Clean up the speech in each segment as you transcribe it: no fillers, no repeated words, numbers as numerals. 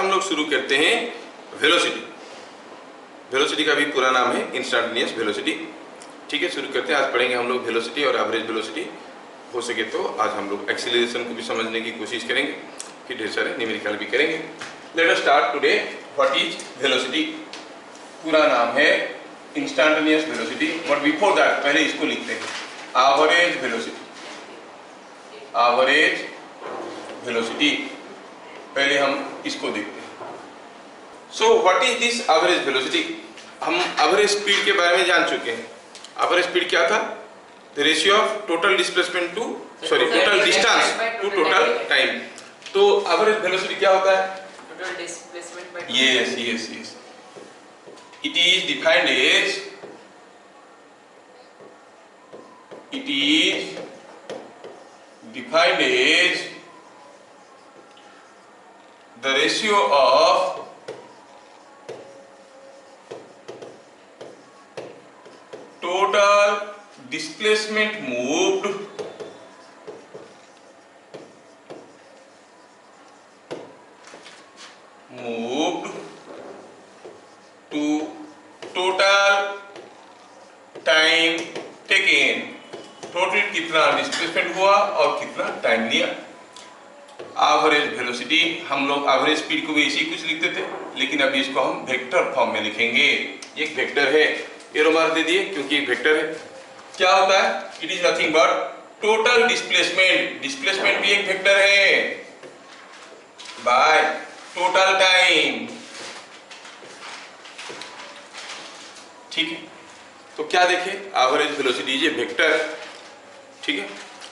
हम लोग शुरू करते हैं वेलोसिटी। वेलोसिटी का भी पूरा नाम है इंस्टेंटेनियस वेलोसिटी। ठीक है, शुरू करते हैं। आज पढ़ेंगे हम लोग वेलोसिटी और एवरेज वेलोसिटी। हो सके तो आज हम लोग एक्सीलरेशन को भी समझने की कोशिश करेंगे, कि ढेर सारे न्यूमेरिकल भी करेंगे। Let us start today. What is velocity? पूरा नाम है instantaneous velocity, but before that पहले इसको लिखते हैं एवरेज वेलोसिटी। एवरेज वेलोसिटी पहले हम इसको देखते हैं। So what is this average velocity? हम एवरेज स्पीड के बारे में जान चुके हैं। एवरेज स्पीड क्या था? The ratio of total displacement to total distance to total time. तो एवरेज वेलोसिटी क्या होता है? Total displacement by yes yes yes it is defined as the ratio of total displacement moved to total time taken। Total कितना displacement हुआ और कितना time लिया। Average velocity, हम लोग एवरेज स्पीड को भी इसी कुछ लिखते थे, लेकिन अभी इसको हम वेक्टर फॉर्म में लिखेंगे। एक वेक्टर है, एरो मार्क दे दिए क्योंकि एक वेक्टर है। क्या होता है? It is nothing but total displacement. Displacement भी एक वेक्टर है बाय टोटल टाइम। ठीक है, तो क्या देखें, average velocity is a vector. ठीक है,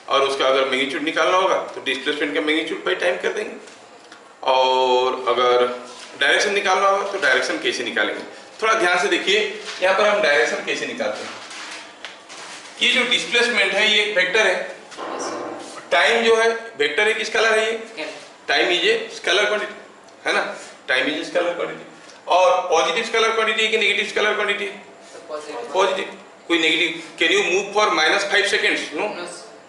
और उसका अगर मैग्नीट्यूड निकालना होगा तो डिस्प्लेसमेंट का मैग्नीट्यूड बाई टाइम कर देंगे, और अगर डायरेक्शन निकालना होगा तो डायरेक्शन कैसे निकालेंगे। थोड़ा ध्यान से देखिए, यहाँ पर हम डायरेक्शन कैसे निकालते हैं। ये जो डिस्प्लेसमेंट है ये एक वेक्टर है। टाइम जो है वेक्टर है, किस कलर है ये? Time is a scalar quantity, है ना। Time is a scalar quantity. और पॉजिटिव स्केलर क्वांटिटी है कि नेगेटिव स्केलर क्वांटिटी है? पॉजिटिव। कोई negative? Can you move for -5 seconds? No,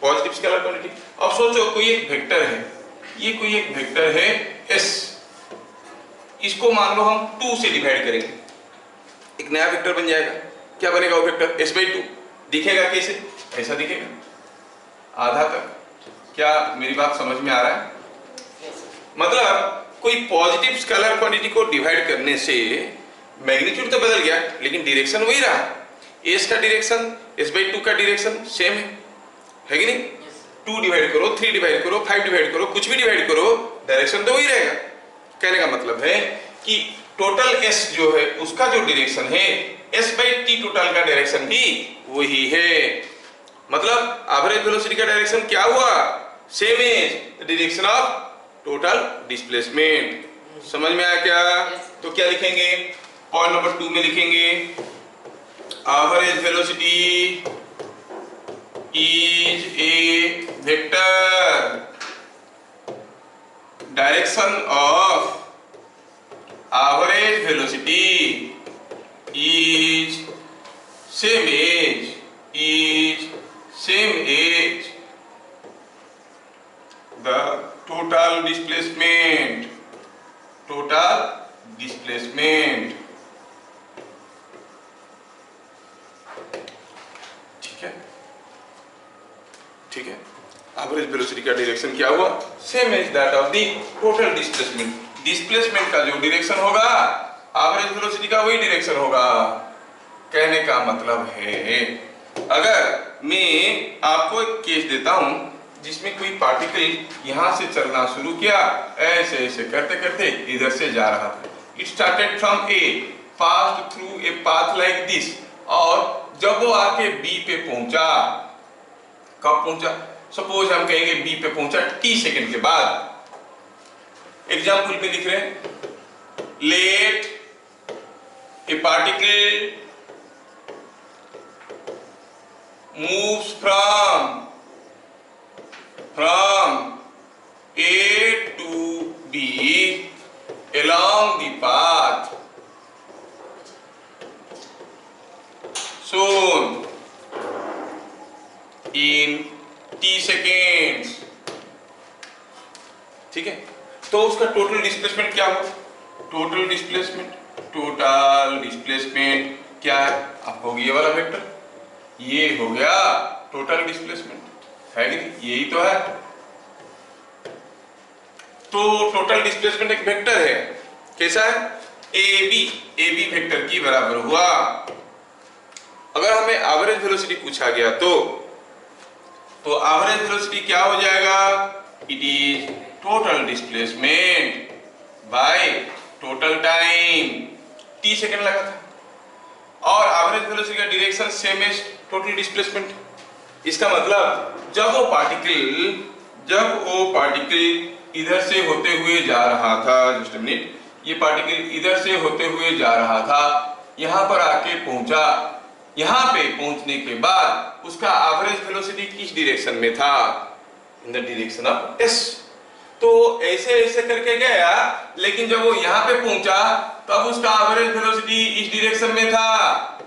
positive scalar quantity. अब सोचो कोई एक वेक्टर है, ये कोई एक वेक्टर है s, इसको मान लो हम 2 से डिवाइड करेंगे, एक नया वेक्टर बन जाएगा। क्या बनेगा वो वेक्टर? s/2 दिखेगा। कैसे? ऐसा दिखेगा आधा तक। क्या मेरी बात समझ में आ रहा है? मतलब कोई पॉजिटिव स्केलर क्वांटिटी को डिवाइड करने से मैग्नीट्यूड तो बदल गया, लेकिन डायरेक्शन वही रहा। s का डायरेक्शन s/2 का डायरेक्शन सेम है कि नहीं? 2 डिवाइड करो, 3 डिवाइड करो, 5 डिवाइड करो, कुछ भी डिवाइड करो, डायरेक्शन तो वही रहेगा। कहने का मतलब है कि टोटल s जो है उसका जो डायरेक्शन है s/t टोटल का डायरेक्शन भी वही है। मतलब एवरेज वेलोसिटी का डायरेक्शन क्या हुआ? Same as the direction of total displacement. समझ में आया क्या? तो क्या लिखेंगे? पॉइंट नंबर 2 में लिखेंगे average velocity is a vector। Direction of average velocity is same as the total displacement। ठीक है, एवरेज वेलोसिटी का डायरेक्शन क्या हुआ? Same as that of the total displacement. Displacement का जो डायरेक्शन होगा एवरेज वेलोसिटी का वही डायरेक्शन होगा। कहने का मतलब है, अगर मैं आपको एक केस देता हूं जिसमें कोई पार्टिकल यहां से चलना शुरू किया, ऐसे ऐसे करते करते इधर से जा रहा था। It started from A, passed through a path like this, और जब वो आके बी पे पहुंचा, कब पहुंचा? सपोज हम कहेंगे बी पे पहुंचा t सेकंड के बाद। एग्जाम्पल पे लिख रहे हैं, let a particle moves from A to B along the path shown in t seconds। ठीक है, तो उसका टोटल डिस्प्लेसमेंट क्या हुआ? टोटल डिस्प्लेसमेंट क्या है आपको, ये वाला वेक्टर, ये हो गया टोटल डिस्प्लेसमेंट, है कि नहीं, यही तो है। तो टोटल डिस्प्लेसमेंट एक वेक्टर है, कैसा है, ए बी वेक्टर की बराबर हुआ। अगर हमें एवरेज वेलोसिटी पूछा गया तो एवरेज वेलोसिटी क्या हो जाएगा, it is total displacement by total time, T second लगा था, और एवरेज वेलोसिटी का direction same as total displacement. इसका मतलब जब वो पार्टिकल इधर से होते हुए जा रहा था, जस्ट मिनट, ये पार्टिकल इधर से होते हुए जा रहा था, यहां पर आके पहुंचा, यहां पे पहुंचने के बाद उसका एवरेज वेलोसिटी किस डायरेक्शन में था, इन द डायरेक्शन ऑफ एस। तो ऐसे ऐसे करके गया, लेकिन जब वो यहां पे पहुंचा तब उसका एवरेज वेलोसिटी इस डायरेक्शन में था,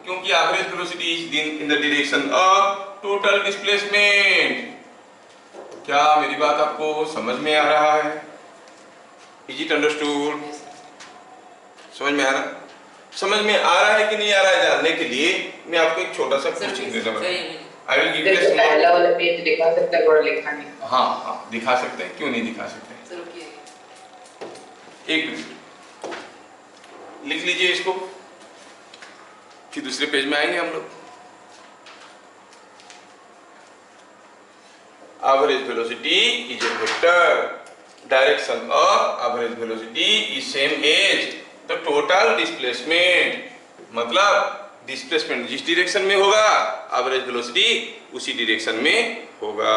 क्योंकि average velocity is in the direction of total displacement. क्या मेरी बात आपको समझ में आ रहा है, इज इट अंडरस्टूड, समझ में आ रहा, समझ में आ रहा है कि नहीं आ रहा है, जानने के लिए मैं आपको एक छोटा सा क्वेश्चन देता हूं। आई विल गिव यू पहला वाला पेज दिखा सकता है, और लिखा नहीं। हाँ दिखा सकते हैं, क्यों नहीं दिखा सकते, एक मिनट लिख लीजिए इसको, फिर दूसरे पेज में आएंगे हम लोग। Average velocity is a vector, direction of average velocity is same as the total displacement, मतलब डिस्प्लेसमेंट जिस डायरेक्शन में होगा एवरेज वेलोसिटी उसी डायरेक्शन में होगा,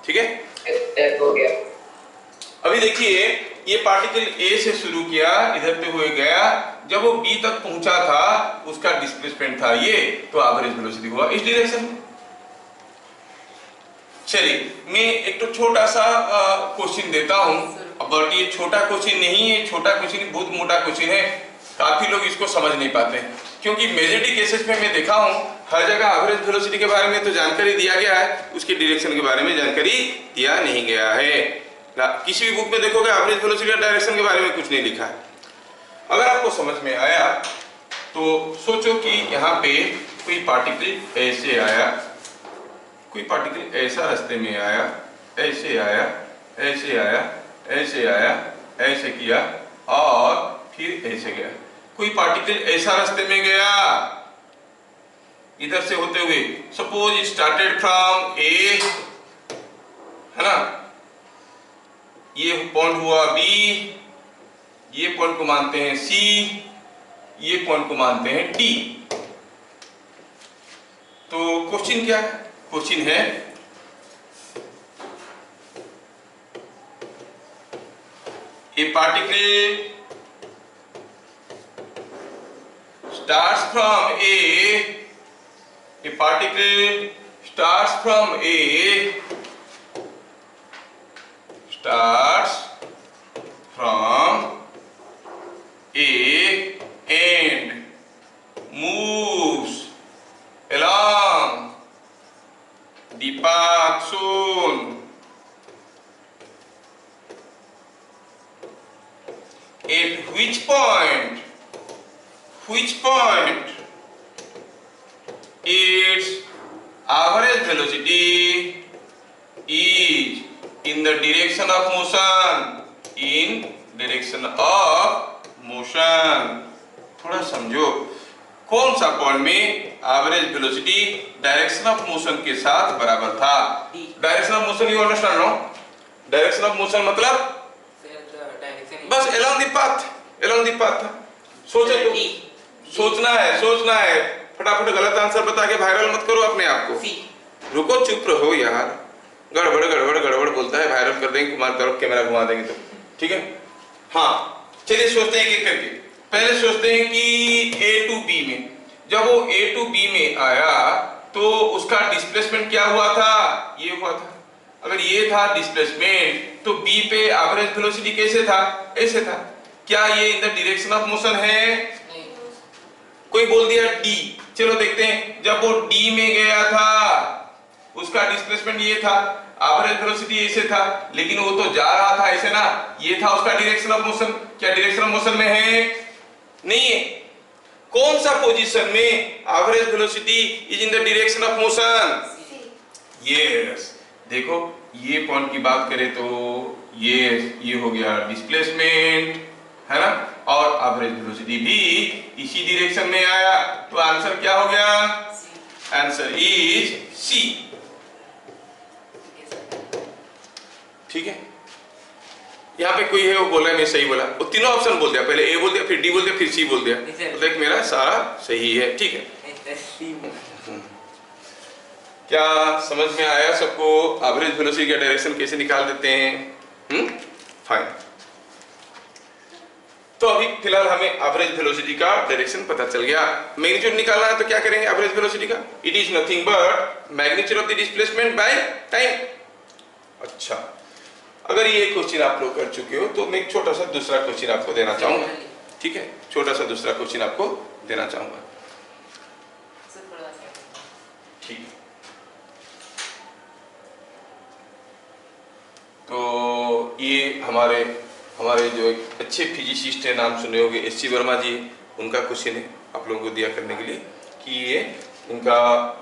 ठीक है। हो गया। अभी देखिए ये पार्टिकल ए से शुरू किया, इधर पे हुए गया, जब वो बी तक पहुंचा था उसका डिस्प्लेसमेंट था ये, तो एवरेज वेलोसिटी हुआ इस डायरेक्शन में। चलिए मैं एक तो छोटा सा क्वेश्चन देता हूं, बट ये छोटा क्वेश्चन नहीं है, छोटा क्वेश्चन बहुत मोटा क्वेश्चन है, काफी लोग इसको समझ नहीं पाते, क्योंकि मेजॉरिटी केसेस में मैं देखा हूं हर जगह एवरेज वेलोसिटी के बारे में तो जानकारी दिया गया है, उसके डायरेक्शन के बारे में जानकारी दिया नहीं गया है। किसी भी बुक में देखोगे एवरेज वेलोसिटी और डायरेक्शन के बारे में कुछ नहीं लिखा है। अगर आपको समझ में आया तो सोचो कि यहाँ पे कोई पार्टिकल ऐसे आया, कोई पार्टिकल ऐसा रास्ते में आया, ऐसे आया, ऐसे आया, ऐसे आया, ऐसे किया और फिर ऐसे गया। कोई पार्टिकल ऐसा रास्ते में गया इधर से होते हुए, सपोज स्टार्टेड फ्रॉम ए, है ना, ये पॉइंट हुआ बी, ये पॉइंट को मानते हैं सी, ये पॉइंट को मानते हैं डी। तो क्वेश्चन क्या है, क्वेश्चन है ए particle starts from a particle starts from A and moves along the path shown at which point its average velocity is in the direction of motion, थोड़ा समझो, कौन सा पॉइंट में average velocity direction of motion के साथ बराबर था। Direction of motion you understand no, direction of motion मतलब बस along the path। सोचो तो, सोचना है, फटाफट गलत आंसर बता के वायरल मत करो अपने आप को। रुको चुप रहो यार, गड़बड़ बोलता है, वायरल कर देंगे, कुमार तरफ कैमरा घुमा देंगे तो, ठीक है। हाँ चलिए सोचते हैं एक एक करके। पहले सोचते हैं कि ए टू बी में, जब वो ए टू बी में आया तो उसका डिस्प्लेसमेंट क्या हुआ था, ये हुआ था। अगर ये था डिस्प्लेसमेंट तो बी पे एवरेज वेलोसिटी कैसे था, ऐसे था। क्या ये इन द डायरेक्शन ऑफ मोशन है? कोई बोल दिया डी, चलो देखते हैं। जब वो डी में गया था उसका डिस्प्लेसमेंट ये था, एवरेज वेलोसिटी ऐसे था, लेकिन वो तो जा रहा था ऐसे ना, ये था उसका डायरेक्शन ऑफ मोशन। क्या डायरेक्शन ऑफ मोशन में है? नहीं है। कौन सा पोजीशन में average velocity is in the direction of motion? Yes, देखो ये पॉइंट की बात करें तो ये हो गया डिस्प्लेसमेंट, है ना, और एवरेज वेलोसिटी भी इसी डायरेक्शन में आया, तो आंसर क्या हो गया? Answer is C. ठीक है, यहाँ पे कोई है वो बोला मैं सही बोला, वो तीनों ऑप्शन बोल दिया, पहले ए बोल दिया, फिर डी बोल दिया, फिर सी बोल दिया, तो देख मेरा सारा सही है। ठीक है, क्या समझ में आया सबको? एवरेज वेलोसिटी का डायरेक्शन कैसे निकाल देते हैं? फाइन। तो अभी फिलहाल हमें एवरेज वेलोसिटी का डायरेक्शन पता चल गया। मैग्नीट्यूड निकालना है तो क्या करेंगे एवरेज वेलोसिटी का? It is nothing but magnitude of the displacement by time. अच्छा, अगर ये क्वेश्चन आप लोग कर चुके हो तो मैं एक छोटा सा दूसरा क्वेश्चन आपको देना चाहूंगा। ठीक है, छोटा सा दूसरा क्वेश्चन आपको देना चाहूंगा। ठीक है, तो ये हमारे जो एक अच्छे फिजिसिस्ट है, नाम सुने होंगे, एस.सी. वर्मा जी, उनका क्वेश्चन है आप लोगों को दिया करने के लिए कि ये इनका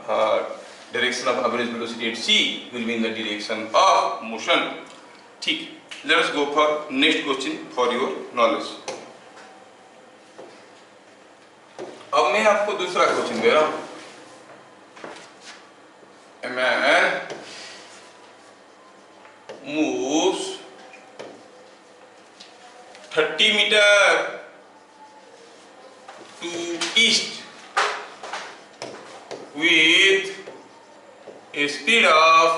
direction of average velocity at C will be in the direction of motion. ठीक, let's go for next question for your knowledge. अब मैं आपको दूसरा क्वेश्चन दे रहा हूं। A man moves 30 meter to east with a speed of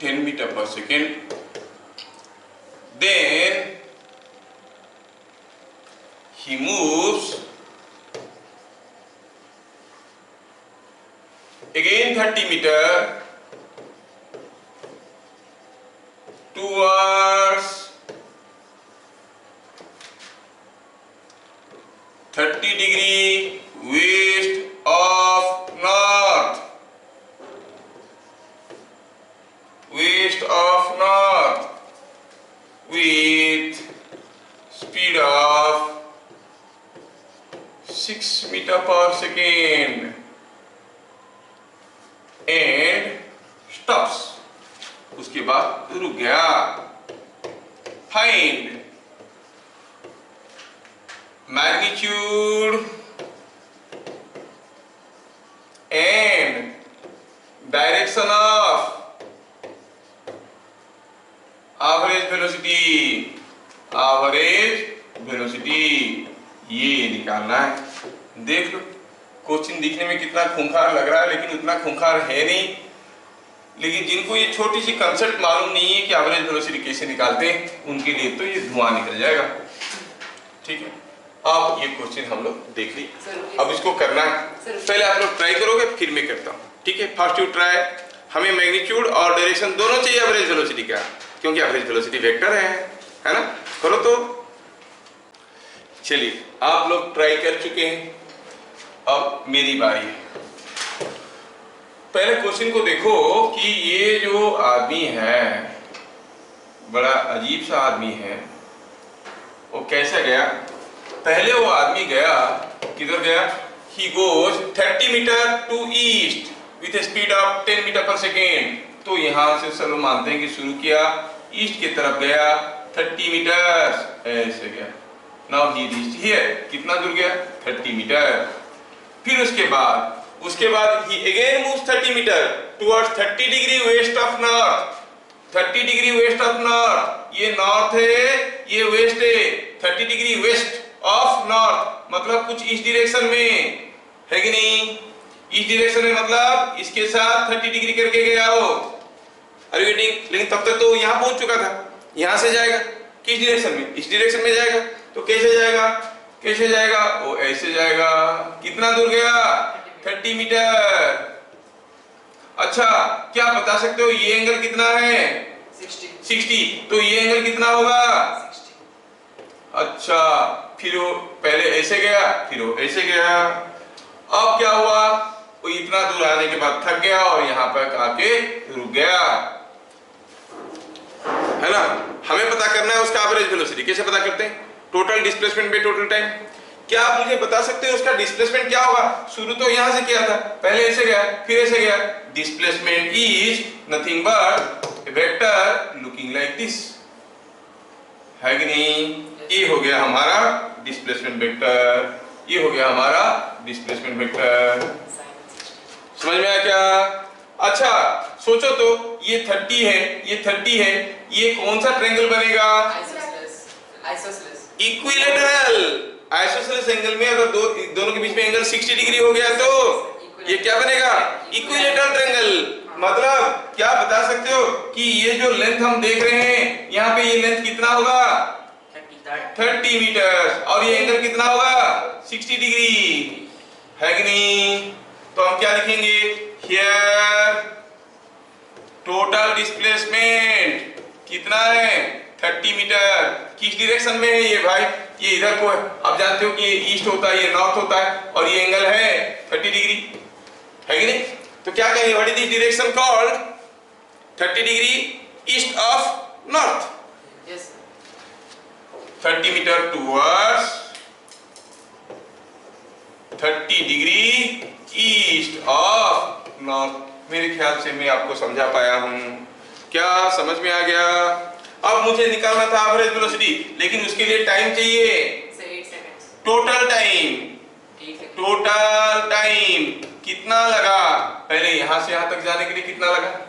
10 meter per second. Then he moves again 30 meter towards 30° west of north, with speed of 6 meter per second and stops. उसके बाद रुक गया। Find magnitude and direction of average velocity, ये निकालना है। देख लो, question दिखने में कितना खूंखार लग रहा है, लेकिन उतना खूंखार है नहीं। लेकिन जिनको ये छोटी सी कंसेप्ट मालूम नहीं है कि एवरेज वेलोसिटी कैसे निकालते हैं, उनके लिए तो ये धुआं निकल जाएगा। ठीक है, अब ये क्वेश्चन हम लोग देख ली। अब इसको करना है, पहले आप लोग ट्राई करोगे, फिर मैं करता हूँ। ठीक है, फर्स्ट यू ट्राई। हमें मैग्नीट्यूड और डायरेक्शन दोनों चाहिए एवरेज वेलोसिटी का, क्योंकि एवरेज वेलोसिटी वेक्टर है ना। करो तो। चलिए, आप लोग ट्राई कर चुके हैं, अब मेरी बारी है। पहले क्वेश्चन को देखो कि ये जो आदमी है, बड़ा अजीब सा आदमी है, वो कैसे गया। पहले वो आदमी गया, किधर गया? He goes 30 metre to east with speed of 10 metre per second. तो यहां से चलो मानते हैं कि शुरू किया, ईस्ट की तरफ गया 30 मीटर, ऐसे गया। नाउ ही रीच्ड हियर, कितना दूर गया? 30 मीटर। फिर उसके बाद ही again moves 30 metre towards 30° west of north. 30° west of north, ये नॉर्थ है, ये वेस्ट है। 30° वेस्ट ऑफ नॉर्थ मतलब कुछ इस डायरेक्शन में है कि नहीं? इस डायरेक्शन में मतलब इसके साथ 30° करके गया हो। Are you getting? लेकिन तब तक तो यहाँ पहुंच चुका था। यहाँ से जाएगा किस डायरेक्शन में? इस डायरेक्शन में जाएगा। तो कैसे जाएगा? वो ऐसे जाएगा। कितना दूर गया? 30 मीटर। अच्छा, क्या बता सकते हो ये एंगल कितना है? 60। तो ये एंगल कितना होगा? 60। अच्छा, फिर वो पहले ऐसे गया, फिर वो ऐसे गया। अब क्या हुआ? वो इतना दूर आने के बाद थक गया और यहाँ पर आके रुक गया, है ना। हमें पता करना है उसका एवरेज वेलोसिटी। कैसे पता करते हैं? Total displacement by total time. क्या आप मुझे बता सकते हो उसका डिस्प्लेसमेंट क्या होगा? शुरू तो यहां से किया था, पहले ऐसे गया फिर ऐसे गया। Displacement is nothing but vector looking like this, है कि नहीं? ये हो गया हमारा डिस्प्लेसमेंट वेक्टर, ये हो गया हमारा डिस्प्लेसमेंट वेक्टर। समझ में आया क्या? अच्छा सोचो तो ये 30 है, ये 30 है, ये कौन सा ट्रायंगल बनेगा? Isosceles. इक्विलेटरल। आइसोसेलेस एंगल में अगर दोनों के बीच में एंगल 60 डिग्री हो गया तो ये क्या बनेगा? Equilateral triangle. मतलब क्या बता सकते हो कि ये जो लेंथ हम देख रहे हैं यहाँ पे, ये लेंथ कितना होगा? 30 मीटर, और ये एंगल कितना होगा? 60 डिग्री, है कि नहीं? तो हम क्या लिखेंगे? हियर टोटल डिस्प्लेसमेंट कितना है? 30 मीटर। किस डायरेक्शन में है ये भाई? ये इधर को है, आप जानते हो कि ये ईस्ट होता है, ये नॉर्थ होता है, और ये एंगल है 30 डिग्री, है कि नहीं? तो क्या कहेंगे? What is this direction called? 30 degree east of north. Yes. 30 metre towards 30 degree east of north. मेरे ख्याल से मैं आपको समझा पाया हूं। क्या समझ में आ गया? अब मुझे निकालना था एवरेज वेलोसिटी, लेकिन उसके लिए टाइम चाहिए। Say 8 seconds. Total time, 8 seconds. Total time कितना लगा? पहले यहां से यहां तक जाने के लिए कितना लगा?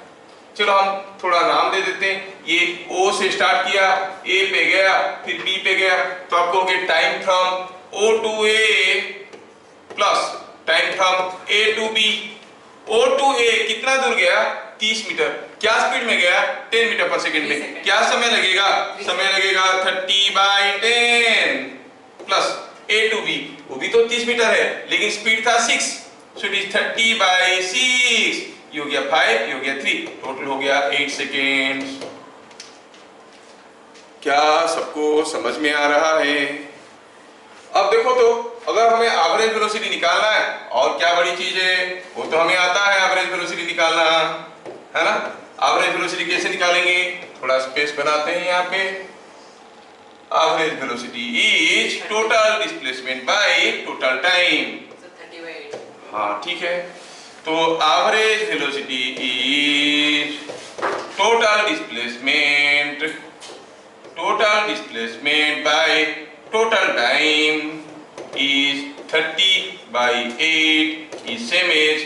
चलो हम थोड़ा नाम दे देते हैं। ये O से स्टार्ट किया, A पे गया, फिर B पे गया, तो आप कहोगे time from O to A plus time from A to B। O to A कितना दूर गया? 30 मीटर। क्या स्पीड में गया? 10 मीटर पर सेकंड में। क्या समय लगेगा? समय लगेगा 30/10 प्लस A टू B, वो भी तो 30 मीटर है, लेकिन स्पीड था 6, सो इट इज 30/6। ये हो गया 5, ये हो गया 3, टोटल हो गया 8 सेकेंड। क्या सबको समझ में आ रहा है? अब देखो तो अगर हमें एवरेज वेलोसिटी निकालना है, और क्या बड़ी चीज है, वो तो हमें आता है एवरेज वेलोसिटी निकालना, है ना। एवरेज वेलोसिटी कैसे निकालेंगे? थोड़ा स्पेस बनाते हैं यहाँ पे। Average velocity is total displacement by total time. So 30/8. हाँ ठीक है। तो average velocity is total displacement by total time is 30/8 is same as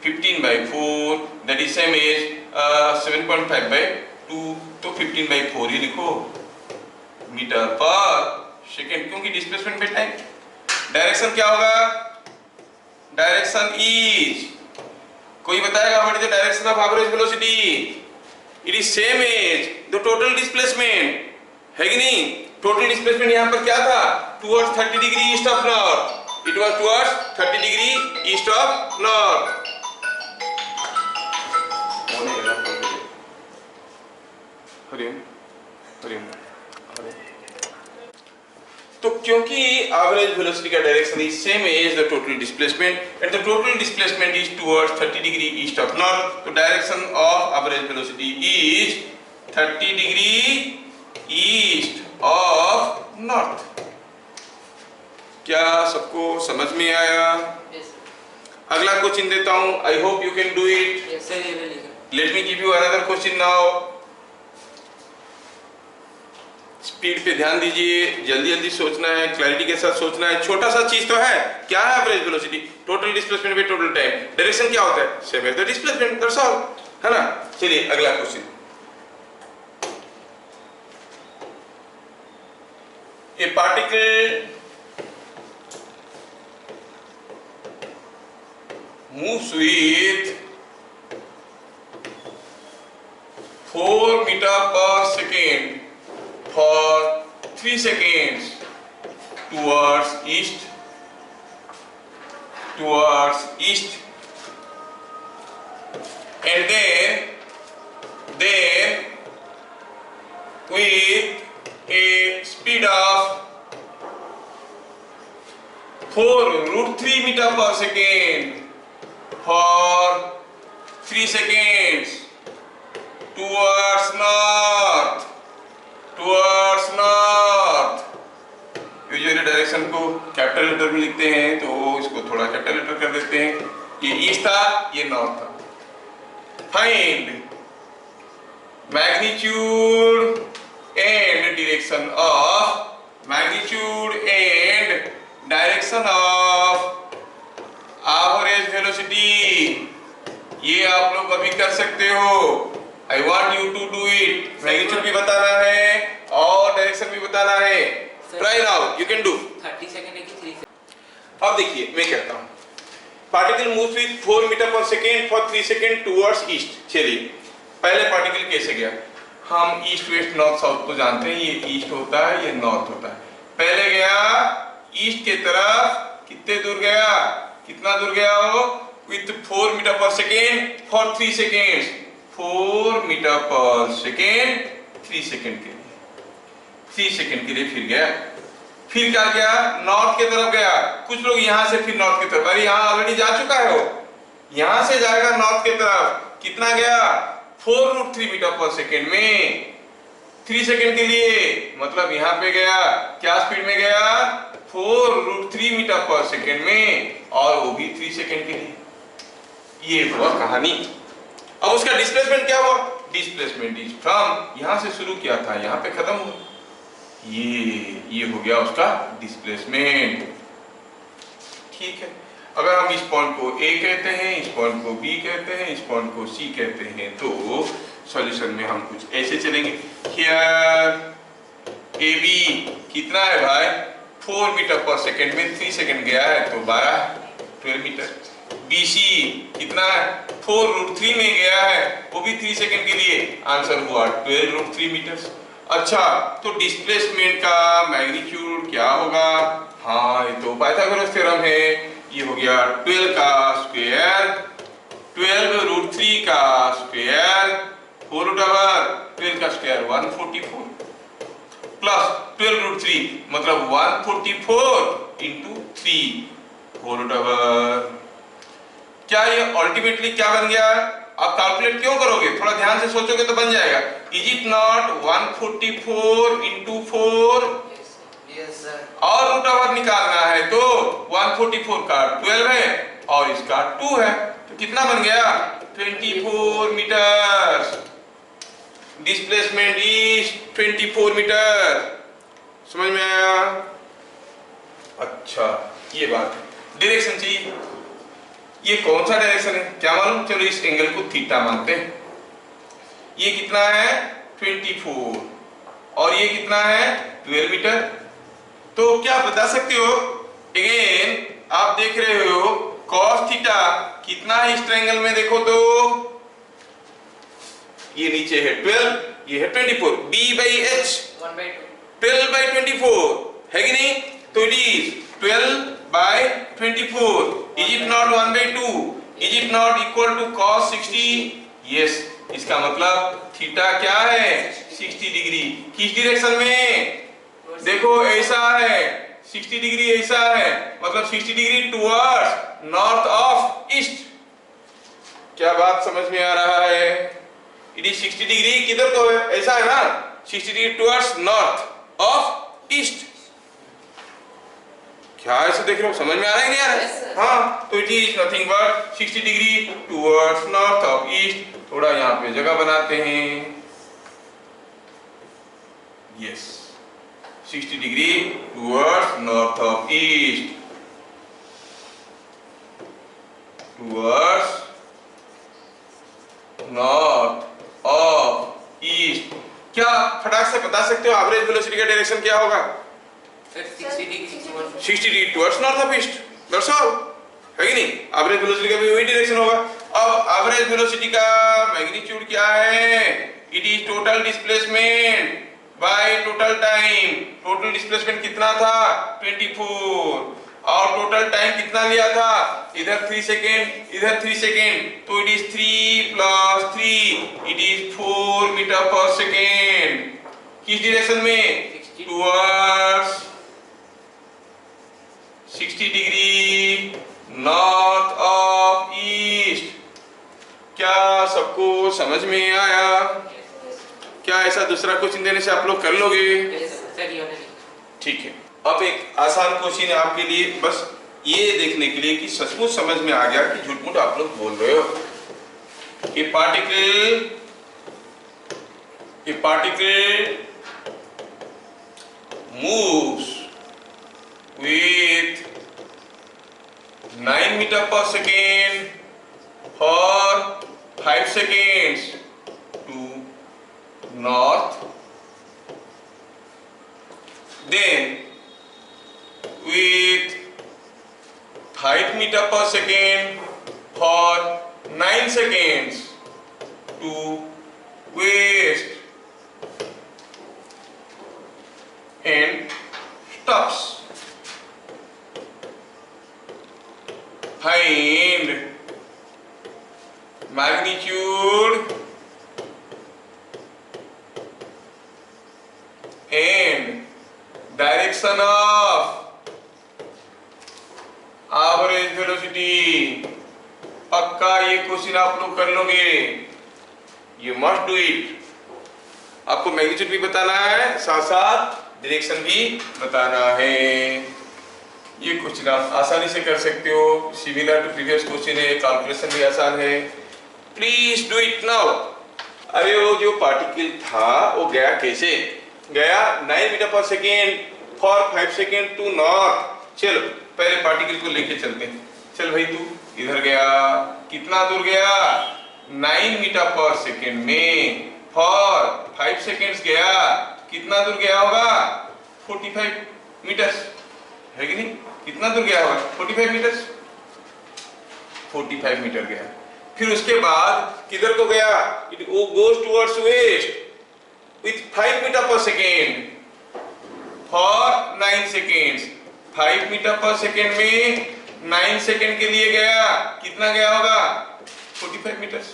15/4, that is same as 7.5/2। तो 15/4 ही लिखो मीटर पर सेकेंड, क्योंकि डिस्प्लेसमेंट पे टाइम। डायरेक्शन क्या होगा? डायरेक्शन इज, कोई बताएगा what is the direction of average velocity? It is same as the total displacement, है कि नहीं? टोटल डिस्प्लेसमेंट यहाँ पर क्या था? Towards 30 degree east of north. It was towards 30 degree east of north. हरिओम हरिओम। तो क्योंकि एवरेज वेलोसिटी का direction is same as the total displacement and the total displacement is towards 30 degree east of north, तो direction of average velocity is 30 degree east of north. क्या सबको समझ में आया? Yes. अगला क्वेश्चन देता हूं, I hope you can do it. Yes, sir. ये वाली है. Let me give you another question now. Speed पे ध्यान दीजिए, जल्दी जल्दी सोचना है, क्लैरिटी के साथ सोचना है। छोटा सा चीज तो है, क्या है average velocity? Total displacement by total time. Direction क्या होता है? Same as the displacement, that's all, है ना। चलिए अगला question. A particle moves with 4 meter per second for 3 seconds towards east, and then with a speed of 4√3 meter per second for 3 seconds towards north, towards north। Usually direction को capital letter में लिखते हैं तो इसको थोड़ा capital letter कर देते हैं। ये ईस्ट था, ये नॉर्थ था। Find magnitude and direction of, magnitude and direction of average velocity. ये आप लोग अभी कर सकते हो। I want you to do it. Magnitude भी बताना है और डायरेक्शन भी बताना है। Try now, you can do. 30 second है कि 3 सेकंड? अब देखिए मैं कहता हूँ particle moves with 4 metre per second for 3 second towards east. चलिए पहले पार्टिकल कैसे गया, हम ईस्ट वेस्ट नॉर्थ साउथ को जानते हैं। ये ईस्ट होता है, ये नॉर्थ होता है। पहले गया ईस्ट के तरफ, कितने दूर गया, कितना दूर गया वो, with 4 metre per second for 3 seconds. 4 metre per second 3 second के लिए, 3 सेकेंड के लिए फिर गया। फिर क्या गया, नॉर्थ की तरफ गया। कुछ लोग यहाँ से फिर नॉर्थ की तरफ, अरे यहाँ ऑलरेडी जा चुका है वो, यहाँ से जाएगा नॉर्थ की तरफ। कितना गया, 4√3 मीटर पर सेकेंड में 3 सेकेंड के लिए, मतलब यहाँ पे गया क्या स्पीड में गया, 4√3 मीटर पर सेकेंड में, और वो भी 3 सेकेंड के लिए। ये हुआ कहानी। अब उसका डिस्प्लेसमेंट क्या हुआ, डिस्प्लेसमेंट इज फ्रॉम, यहां से शुरू किया था यहां पे खत्म हुआ। ये हो गया उसका डिस्प्लेसमेंट। ठीक है, अगर हम इस पॉइंट को ए कहते हैं, इस पॉइंट को बी कहते हैं, इस पॉइंट को सी कहते हैं, तो सॉल्यूशन में हम कुछ ऐसे चलेंगे। हियर ए बी कितना है भाई, 4 मीटर पर सेकेंड में 3 सेकेंड गया है तो 12 मीटर। BC कितना है, 4√3 में गया है, वो भी 3 सेकेंड के लिए, आंसर हुआ 12√3 मीटर। अच्छा, तो डिस्प्लेसमेंट का मैग्नीट्यूड क्या होगा, हाँ ये तो पाइथागोरस थ्योरम है। ये हो गया 12 का स्क्वायर, 12√3 का स्क्वायर, 4√12 का स्क्वायर 144 प्लस 12√3 मतलब 144 इंटू 3 4√12। क्या ये अल्टीमेटली क्या बन गया, आप कैलकुलेट क्यों करोगे, थोड़ा ध्यान से सोचोगे तो बन जाएगा। Is it not 144 into 4? Yes sir. और √12 निकालना है तो 144 का 12 है और इसका 2 है, तो कितना बन गया 24 मीटर। Displacement is 24 metre. समझ में आया? अच्छा ये बात है। डायरेक्शन चाहिए, ये कौन सा डायरेक्शन है क्या मालूम, चलो इस एंगल को थीटा मानते हैं। ये कितना है 24 और ये कितना है 12 मीटर। तो क्या बता सकते हो, अगेन आप देख रहे हो cos थीटा कितना है इस ट्रायंगल में, देखो तो ये नीचे है 12, ये है 24, B/H 1/2 12/24 है कि नहीं, तो it is 12/24। Is it not 1/2? Is it not equal to cos 60? Yes, इसका मतलब थीटा क्या है 60 डिग्री। किस डायरेक्शन में, देखो ऐसा है 60 डिग्री, ऐसा है मतलब 60 degree towards north of east. क्या बात समझ में आ रहा है, इट इज 60 डिग्री किधर को है, ऐसा है ना, 60 degree towards north of east. क्या ऐसे देख रहे हो, समझ में आ रहा है नहीं आ रहा है? हाँ, तो it is nothing but 60 degree towards north of east. थोड़ा यहाँ पे जगह बनाते हैं, yes 60 degree towards north of east, towards north of east. क्या फटाक से बता सकते हो एवरेज वेलोसिटी का डायरेक्शन क्या होगा, 60 degree 60 degree towards north of east, that's all, है कि नहीं। एवरेज वेलोसिटी का भी वही डायरेक्शन होगा। अब एवरेज वेलोसिटी का मैग्नीट्यूड क्या है, it is total displacement by total time. Total displacement कितना था 24 और टोटल टाइम कितना लिया था, इधर 3 सेकेंड इधर 3 सेकेंड, तो it is 3 + 3 it is 4 metre per second. किस डायरेक्शन में, towards 60 degree north of east. समझ में आया? क्या ऐसा दूसरा क्वेश्चन देने से आप लोग कर लोगे? सर ये वाला ठीक है। अब एक आसान क्वेश्चन है आपके लिए, बस ये देखने के लिए कि सचमुच समझ में आ गया कि झूठ-मूठ आप लोग बोल रहे हो। A particle moves with 9 meter per second for 5 seconds to north, then with 5 meter per second for 9 seconds to west and stops. Find magnitude and direction of average velocity. पक्का ये क्वेश्चन आप लोग कर लोगे, यू मस्ट डू इट। आपको magnitude भी बताना है, साथ साथ डायरेक्शन भी बताना है। ये क्वेश्चन आप आसानी से कर सकते हो, सिमिलर टू प्रीवियस क्वेश्चन है, कैलकुलेशन भी आसान है। Please do it now. अरे वो जो पार्टिकल था वो गया कैसे? गया 9 metre per second for 5 second to north. चलो पहले पार्टिकल को लेके चलते हैं। चल भाई तू इधर गया, कितना दूर गया? 9 मीटर पर सेकेंड में फॉर 5 सेकेंड्स गया, कितना दूर गया होगा? 45 मीटर्स, है कि नहीं? कितना दूर गया होगा? 45 मीटर्स, 45 मीटर गया। फिर उसके बाद किधर को गया? It goes towards west with 5 metre per second for 9 seconds. 5 metre per second में 9 सेकेंड के लिए गया, कितना गया होगा? 45 मीटर्स,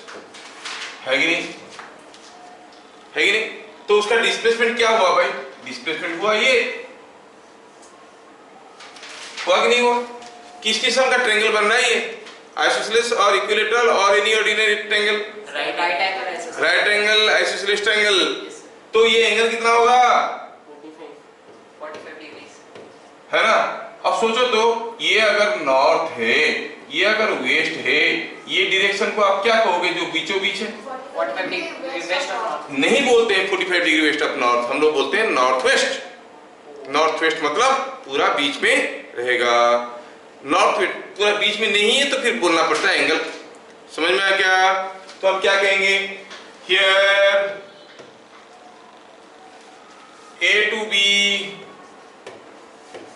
है कि नहीं? है कि नहीं? तो उसका डिस्प्लेसमेंट क्या हुआ भाई? डिस्प्लेसमेंट हुआ ये, हुआ कि नहीं हुआ? किस किस्म का ट्रायंगल बन रहा है ये? आइसोसेलेस और इक्विलैटरल और any ordinary triangle? Right angle isosceles triangle. तो ये एंगल कितना होगा? 45 डिग्री, है ना? अब सोचो तो, ये अगर नॉर्थ है, ये अगर वेस्ट है, ये डायरेक्शन को आप क्या कहोगे जो बीचों बीच है? 45 डिग्री वेस्ट ऑफ नॉर्थ। नहीं बोलते हैं 45 डिग्री वेस्ट ऑफ नॉर्थ, हम लोग बोलते हैं नॉर्थ वेस्ट। नॉर्थ वेस्ट मतलब पूरा बीच में रहेगा। नॉर्थ वेस्ट पूरा बीच में नहीं है तो फिर बोलना पड़ता है एंगल। समझ में आया क्या? तो हम क्या कहेंगे? हियर A to B,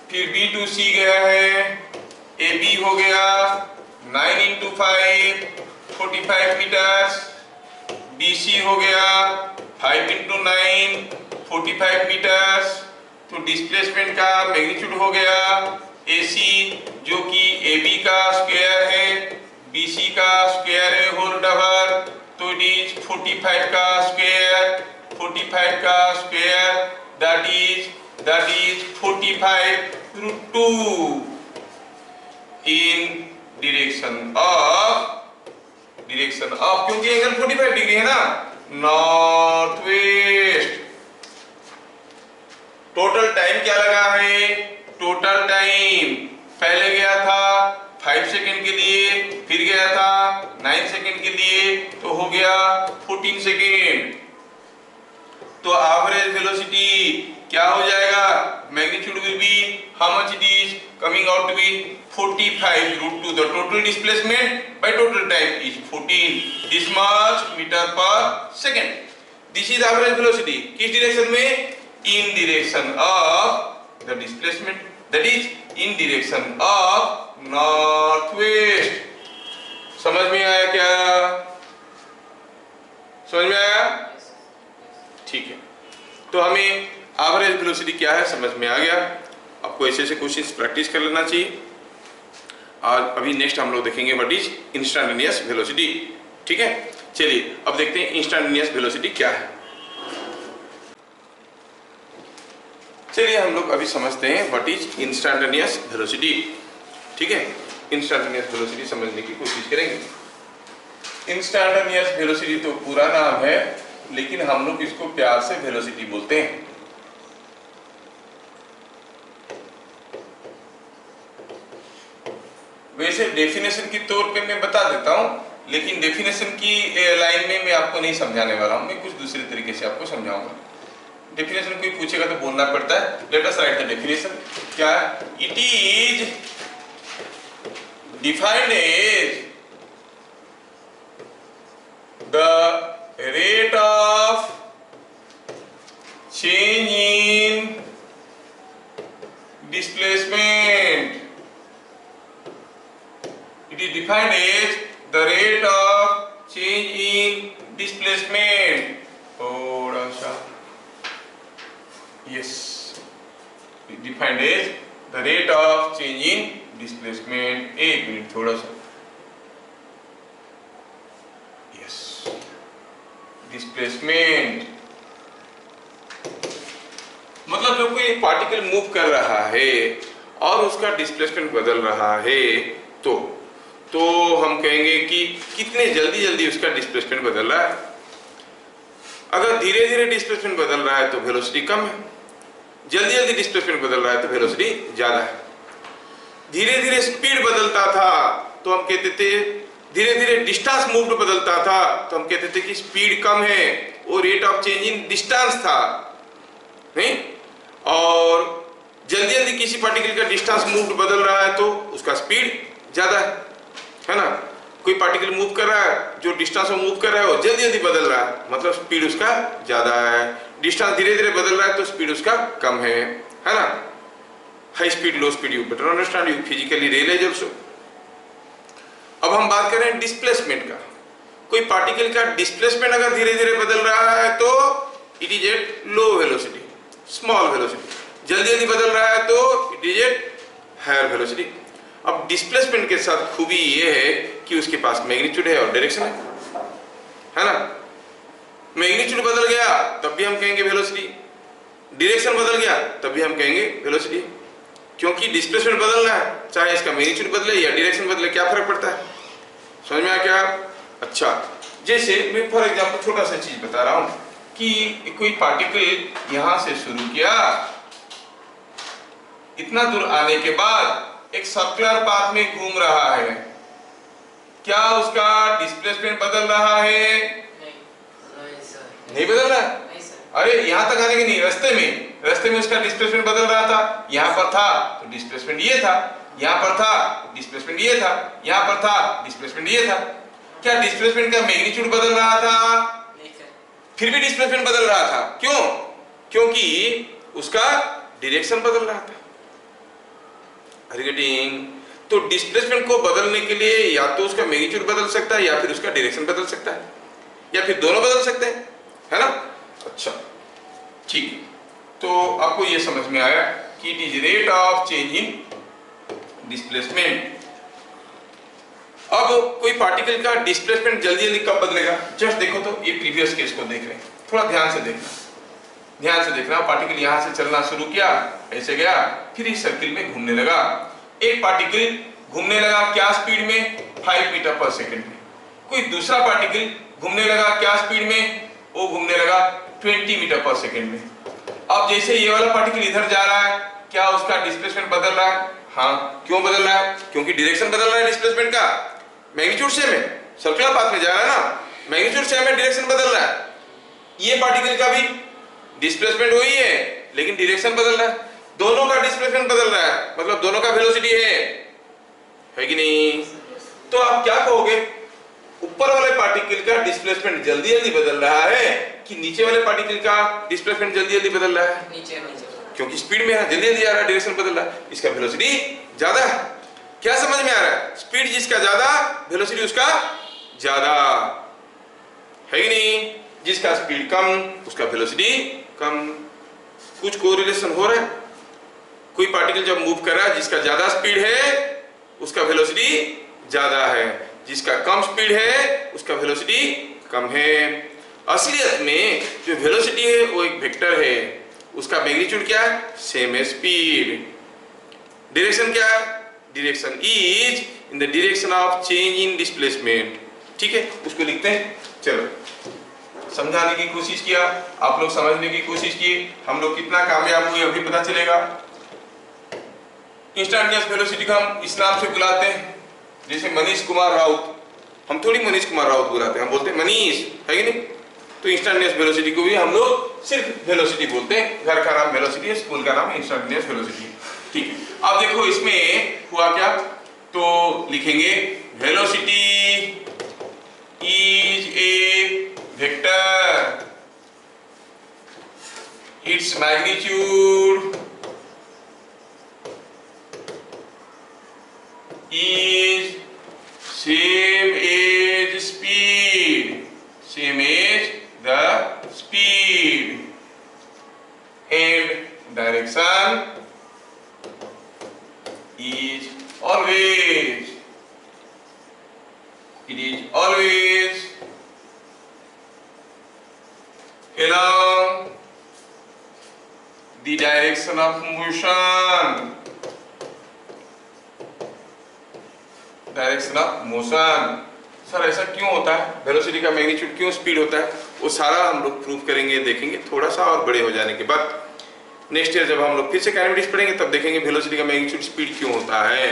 फिर B to C गया है, AB हो गया 9 into 5 45 मीटर्स, BC हो गया 5 into 9 45 मीटर्स। तो डिस्प्लेसमेंट का मैग्नीट्यूड हो गया AC, जो कि AB का स्क्वायर है, BC का स्क्वायर है होल डबल, तो इट इज 45 का स्क्वायर, 45 का square that is 45 root 2 in direction of, क्योंकि एंगल 45 डिग्री है ना, नॉर्थ वेस्ट। टोटल टाइम क्या लगा है? टोटल टाइम पहले गया था 5 सेकेंड के लिए, फिर गया था 9 सेकेंड के लिए, तो हो गया 14 सेकेंड। तो एवरेज वेलोसिटी क्या हो जाएगा? Magnitude will be how much? It is coming out to be 45 root 2। The total displacement by total time is 14 this much metre per second. This is average velocity. किस direction में? In direction of the displacement, that is in direction of north west. समझ में आया क्या? समझ में आया? ठीक है। तो हमें एवरेज वेलोसिटी क्या है समझ में आ गया। आपको ऐसे ऐसे क्वेश्चंस प्रैक्टिस कर लेना चाहिए। और अभी नेक्स्ट हम लोग देखेंगे व्हाट इज इंस्टैंटेनियस वेलोसिटी। ठीक है, चलिए अब देखते हैं इंस्टैंटेनियस वेलोसिटी क्या है। चलिए हम लोग अभी समझते हैं व्हाट इज इंस्टैंटेनियस वेलोसिटी। ठीक है, इंस्टैंटेनियस वेलोसिटी समझने की कोशिश करेंगे। इंस्टैंटेनियस वेलोसिटी तो पूरा नाम है, लेकिन हम लोग इसको प्यार से वेलोसिटी बोलते हैं। वैसे डेफिनेशन की तौर पे मैं बता देता हूं, लेकिन डेफिनेशन की लाइन में मैं आपको नहीं समझाने वाला हूं, मैं कुछ दूसरे तरीके से आपको समझाऊंगा। डेफिनेशन कोई पूछेगा तो बोलना पड़ता है। Let us write the definition. क्या? It is defined as the rate of change in displacement. It is defined as the rate of change in displacement. थोड़ा सा, yes, it is defined as the rate of change in displacement. एक minute, थोड़ा सा, yes, displacement मतलब जब कोई particle move कर रहा है और उसका डिस्प्लेसमेंट बदल रहा है तो हम कहेंगे कि कितने जल्दी उसका डिस्प्लेसमेंट बदल रहा है। अगर धीरे धीरे डिस्प्लेसमेंट बदल रहा है तो वेलोसिटी कम है, जल्दी डिस्प्लेसमेंट बदल रहा है तो वेलोसिटी ज्यादा है। धीरे धीरे स्पीड बदलता था तो हम कहते थे, धीरे धीरे डिस्टेंस मूव्ड बदलता था तो हम कहते थे कि स्पीड कम है, वो rate of change in distance था, नहीं? और जल्दी किसी पार्टिकल का डिस्टेंस मूव्ड बदल रहा है तो उसका स्पीड ज्यादा है ना। कोई पार्टिकल मूव कर रहा है, जो डिस्टेंस में मूव कर रहा है वो जल्दी बदल रहा है, मतलब स्पीड उसका ज्यादा है। डिस्टेंस धीरे धीरे बदल रहा है तो स्पीड उसका कम है ना। High speed low speed, you better understand, you physically realise also. अब हम बात करें डिस्प्लेसमेंट का। कोई पार्टिकल का डिस्प्लेसमेंट अगर धीरे धीरे बदल रहा है तो it is at low velocity, small velocity. जल्दी बदल रहा है तो it is at higher velocity. अब डिस्प्लेसमेंट के साथ खूबी ये है कि उसके पास मैग्नीट्यूड है और डायरेक्शन है ना। मैग्नीट्यूड बदल गया तब भी हम कहेंगे वेलोसिटी, डायरेक्शन बदल गया तब भी हम कहेंगे वेलोसिटी, क्योंकि डिस्प्लेसमेंट बदल रहा है, चाहे इसका मैग्नीट्यूड बदले या डायरेक्शन बदले, क्या फर्क पड़ता है? समझ में आ गया? अच्छा, जैसे मैं फॉर एग्जांपल छोटा सा चीज बता रहा हूं कि कोई पार्टिकल यहां से शुरू किया, इतना दूर आने के बाद एक सर्कुलर पाथ में घूम रहा है, क्या उसका डिस्प्लेसमेंट बदल रहा है? नहीं बदल रहा है। अरे यहां तक आने के नहीं, रास्ते में उसका डिस्प्लेसमेंट बदल रहा था। यहां पर था तो डिस्प्लेसमेंट ये था, यहां पर था डिस्प्लेसमेंट ये था, यहां पर था डिस्प्लेसमेंट ये था। क्या डिस्प्लेसमेंट का मैग्नीट्यूड बदल रहा था? फिर भी डिस्प्लेसमेंट बदल रहा था। क्यों? क्योंकि उसका डायरेक्शन बदल रहा था। तो डिस्प्लेसमेंट को बदलने के लिए या तो उसका मैग्नीट्यूड बदल सकता है या फिर उसका डायरेक्शन बदल सकता है, या फिर दोनों बदल सकते हैं, है ना। अच्छा ठीक है, तो आपको ये समझ में आया कि it is rate of change in displacement. अब कोई पार्टिकल का डिस्प्लेसमेंट जल्दी कब बदलेगा? जस्ट देखो तो, ये प्रीवियस केस को देख रहे हैं, थोड़ा ध्यान से देखना। पार्टिकल यहां से चलना शुरू किया, ऐसे गया, फिर इस सर्किल में घूमने लगा। एक पार्टिकल घूमने लगा क्या स्पीड में? 5 मीटर पर सेकंड में। कोई दूसरा पार्टिकल घूमने लगा क्या स्पीड में? वो घूमने लगा 20 मीटर पर सेकंड में। अब जैसे ये वाला पार्टिकल इधर जा रहा है, क्या उसका डिस्प्लेसमेंट बदल रहा है? हाँ, क्यों बदल रहा है? क्योंकि डायरेक्शन बदल रहा है डिस्प्लेसमेंट का। मैग्नीट्यूड सेम है, सर्कुलर पाथ में जा रहा है ना, मैग्नीट्यूड सेम है, डायरेक्शन बदल रहा है। ये पार्टिकल का भी डिस्प्लेसमेंट वही है लेकिन डायरेक्शन बदल रहा है। दोनों का डिस्प्लेसमेंट बदल रहा है, मतलब दोनों का वेलोसिटी है कि नहीं? तो आप क्या कहोगे, ऊपर वाले पार्टिकल का डिस्प्लेसमेंट जल्दी बदल रहा है कि नीचे वाले पार्टिकल का डिस्प्लेसमेंट जल्दी बदल रहा है? नीचे। क्योंकि स्पीड में है, जल्दी जा रहा है, डायरेक्शन बदल रहा है, इसका वेलोसिटी ज्यादा है। क्या समझ में आ रहा है? स्पीड जिसका ज्यादा, वेलोसिटी उसका ज्यादा, है कि नहीं? जिसका स्पीड कम उसका वेलोसिटी कम। कुछ कोरिलेशन हो रहा है? कोई पार्टिकल जब मूव कर रहा है, जिसका ज्यादा स्पीड है उसका वेलोसिटी ज्यादा है, जिसका कम स्पीड है उसका वेलोसिटी कम है। असलियत में जो वेलोसिटी है वो एक वेक्टर है, उसका मैग्नीट्यूड क्या है? सेम है स्पीड। डायरेक्शन क्या है? Direction is in the direction of change in displacement. ठीक है, उसको लिखते हैं। चलो, समझाने की कोशिश किया, आप लोग समझने की कोशिश किए, हम लोग कितना कामयाब हुए अभी पता चलेगा। इंस्टेंटेनियस वेलोसिटी को हम इस नाम से बुलाते हैं, जैसे मनीष कुमार राउत, हम थोड़ी मनीष कुमार राउत बुलाते हैं, हम बोलते हैं मनीष, है कि नहीं? तो इंस्टेंटेनियस वेलोसिटी को भी हम लोग सिर्फ वेलोसिटी बोलते हैं। घर का नाम वेलोसिटी है, स्कूल का नाम इंस्टेंटेनियस वेलोसिटी। ठीक है, अब देखो इसमें हुआ क्या, तो लिखेंगे velocity is a vector, its magnitude is same as speed, same as the speed, and direction is always, it is always along the direction of motion, direction of motion. Sir ऐसा क्यों होता है, वेलोसिटी का magnitude क्यों speed होता है, वो सारा हम लोग प्रूव करेंगे, देखेंगे थोड़ा सा और बड़े हो जाने के बाद। नेक्स्ट ईयर जब हम लोग फिर से काइनेमेटिक्स पढ़ेंगे तब देखेंगे वेलोसिटी का मैग्नीट्यूड स्पीड क्यों होता है,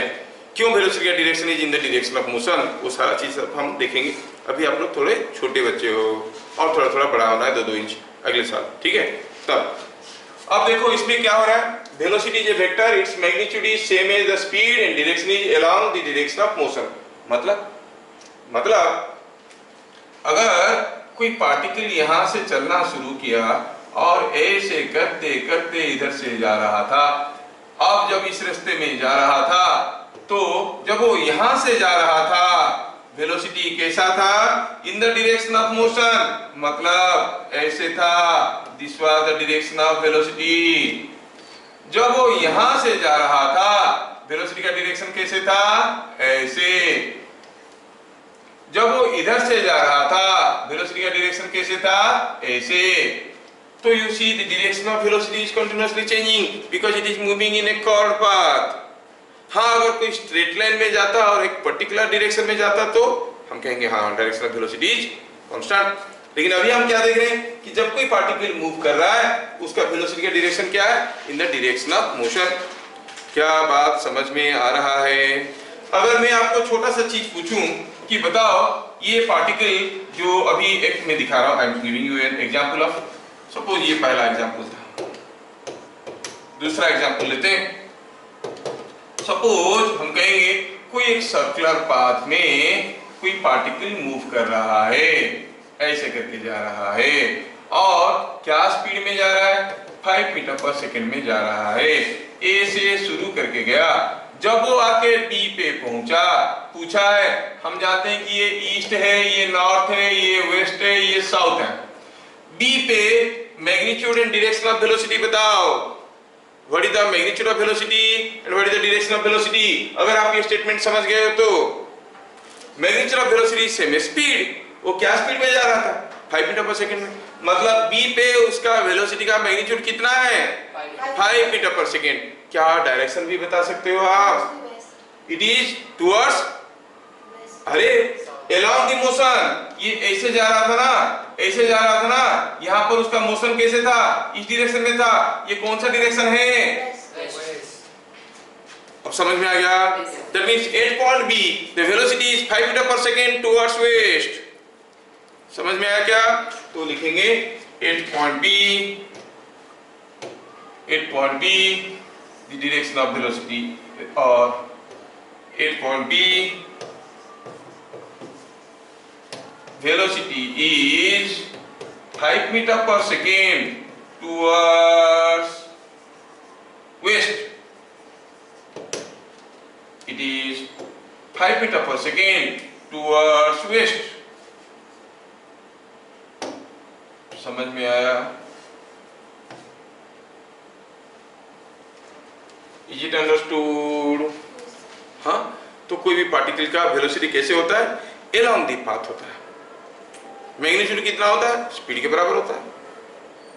क्यों वेलोसिटी का direction is in the direction of motion, वो सारा चीज हम देखेंगे। अभी आप लोग थोड़े छोटे बच्चे हो और थोड़ा थोड़ा बड़ा होना है, 2-2 इंच अगले साल, ठीक है। तब अब देखो इसमें क्या हो रहा है, velocity is a vector, its magnitude is same as the speed and direction is along the direction of motion. मतलब अगर कोई पार्टिकल यहां से चलना शुरू किया और ऐसे करते करते इधर से जा रहा था, अब जब इस रास्ते में जा रहा था तो जब वो यहां से जा रहा था वेलोसिटी कैसा था, इन द डायरेक्शन ऑफ मोशन, मतलब ऐसे था, this was the direction of velocity. जब वो यहां से जा रहा था वेलोसिटी का डायरेक्शन कैसे था, ऐसे। जब वो इधर से जा रहा था वेलोसिटी का डायरेक्शन कैसे था, ऐसे। तो you see the direction of velocity is continuously changing because it is moving in A curve path. हाँ, अगर कोई स्ट्रेट लाइन में जाता और एक पर्टिकुलर डायरेक्शन में जाता तो हम कहेंगे हाँ direction of velocity is constant. लेकिन अभी हम क्या देख रहे हैं कि जब कोई पार्टिकल मूव कर रहा है उसका वेलोसिटी का डायरेक्शन क्या है, इन द डायरेक्शन ऑफ मोशन। क्या बात समझ में आ रहा है? अगर मैं आपको छोटा सा चीज पूछूं कि बताओ ये पार्टिकल जो अभी एक में दिखा रहा हूं, I am giving you an example of, suppose ये पहला एग्जांपल था, दूसरा एग्जांपल लेते हैं। सपोज हम कहेंगे कोई एक सर्कुलर पाथ में कोई पार्टिकल मूव कर रहा है, ऐसे करके जा रहा है और क्या स्पीड में जा रहा है, 5 मीटर पर सेकंड में जा रहा है। ए से शुरू करके गया, जब वो आके बी पे पहुंचा, पूछा है, हम जानते हैं कि ये ईस्ट है, ये नॉर्थ है, ये वेस्ट है, ये साउथ है। बी पे magnitude and direction of velocity बताओ, what is the magnitude of velocity and what is the direction of velocity. अगर आप ये स्टेटमेंट समझ गए हो तो magnitude of velocity same speed, वो क्या स्पीड में जा रहा था, 5 मीटर पर सेकंड में, मतलब बी पे उसका वेलोसिटी का मैग्नीट्यूड कितना है, 5 मीटर पर सेकंड। क्या डायरेक्शन भी बता सकते हो आप, इट इज टुवर्ड्स, अरे along the motion, ये ऐसे जा रहा था ना, ऐसे जा रहा था ना, यहाँ पर उसका मोशन कैसे था, इस डायरेक्शन में था, ये कौन सा डायरेक्शन है, अब समझ में आ गया। That means 8 point B, the velocity is 5 meter per second towards west। समझ में आया क्या? तो लिखेंगे 8 point B, the direction of velocity, और 8 point B, velocity is 5 meter per second towards west। It is 5 meter per second towards west। समझ में आया? Is it understood? हाँ, तो कोई भी पार्टिकल का वेलोसिटी कैसे होता है, along the path होता है। मैग्नीट्यूड कितना होता है, स्पीड के बराबर होता है,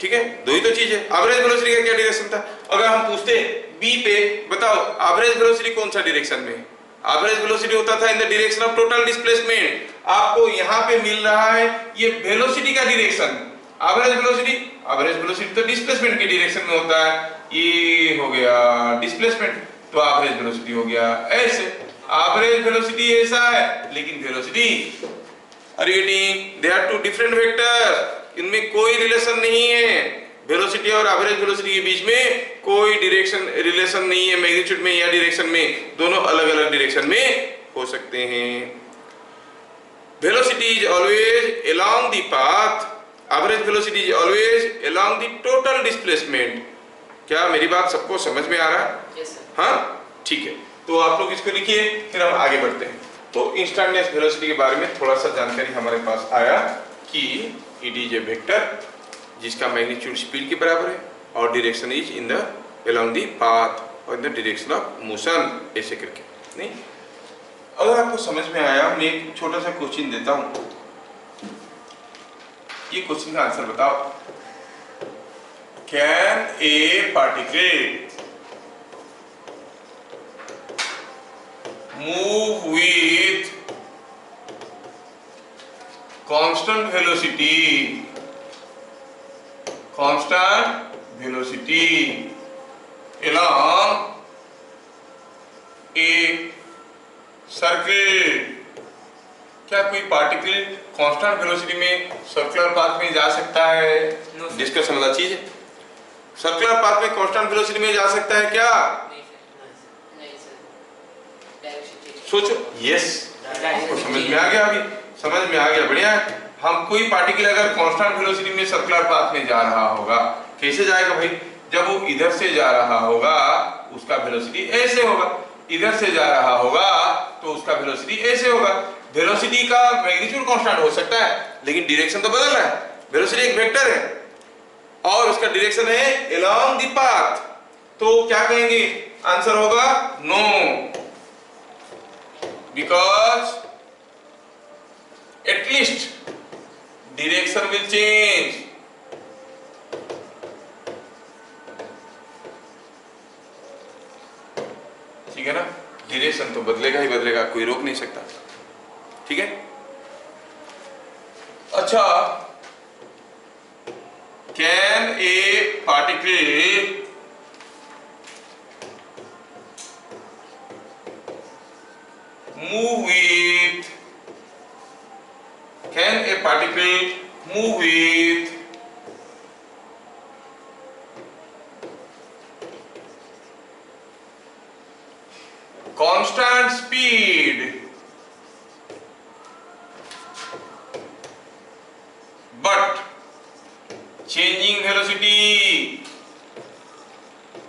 ठीक है। दो ही तो चीज है। एवरेज वेलोसिटी का क्या डायरेक्शन था, अगर हम पूछते बी पे बताओ एवरेज वेलोसिटी कौन सा डायरेक्शन में, एवरेज वेलोसिटी होता था इन the direction of total displacement. आपको यहाँ पे मिल रहा है ये वेलोसिटी का डायरेक्शन। एवरेज वेलोसिटी तो डिस्प्लेसमेंट के डायरेक्शन में होता है, ये हो गया डिस्प्लेसमेंट, तो एवरेज वेलोसिटी हो गया ऐसे। एवरेज वेलोसिटी ऐसा है, लेकिन velocity are you getting, they are two different vector, इनमें कोई रिलेशन नहीं है। वेलोसिटी और एवरेज वेलोसिटी के बीच में कोई डायरेक्शन रिलेशन नहीं है, मैग्नीट्यूड में या डायरेक्शन में, दोनों अलग अलग डायरेक्शन में हो सकते हैं। Velocity is always along the path, average velocity is always along the total displacement. क्या मेरी बात सबको समझ में आ रहा है? Yes, sir. हाँ ठीक है, तो आप लोग इसको लिखिए, फिर हम आगे बढ़ते हैं। तो इंस्टेंटेनियस वेलोसिटी के बारे में थोड़ा सा जानकारी हमारे पास आया कि इट इज ए वेक्टर जिसका मैग्नीट्यूड स्पीड के बराबर है और direction is in the along the path और in the direction of motion, ऐसे करके। नहीं, अगर आपको समझ में आया, मैं एक छोटा सा क्वेश्चन देता हूं, ये क्वेश्चन का आंसर बताओ। Can a particle move with constant velocity along a circle? क्या कोई पार्टिकल कांस्टेंट वेलोसिटी में सर्कुलर पाथ में जा सकता है? डिस्कशन वाला चीज है। सर्कुलर पाथ में कांस्टेंट वेलोसिटी में जा सकता है क्या? नहीं सर, डायरेक्शन चेंज। सोचो। यस, आपको समझ में आ गया, अभी समझ में आ गया, बढ़िया है। हम कोई पार्टिकल अगर कांस्टेंट वेलोसिटी में सर्कुलर पाथ में जा रहा होगा, कैसे जाएगा भाई? जब वो इधर से जा रहा होगा उसका वेलोसिटी ऐसे होगा, इधर से जा रहा होगा तो उसका वेलोसिटी ऐसे होगा। वेलोसिटी का मैग्नीट्यूड कांस्टेंट हो सकता है, लेकिन डायरेक्शन तो बदल रहा है। वेलोसिटी एक वेक्टर है और उसका डायरेक्शन है अलोंग द पाथ, तो क्या कहेंगे? आंसर होगा no, because at least direction will change। ठीक है ना, डायरेक्शन तो बदलेगा ही बदलेगा, कोई रोक नहीं सकता। ठीक है, अच्छा, can a particle move with, can a particle move with constant speed but changing velocity?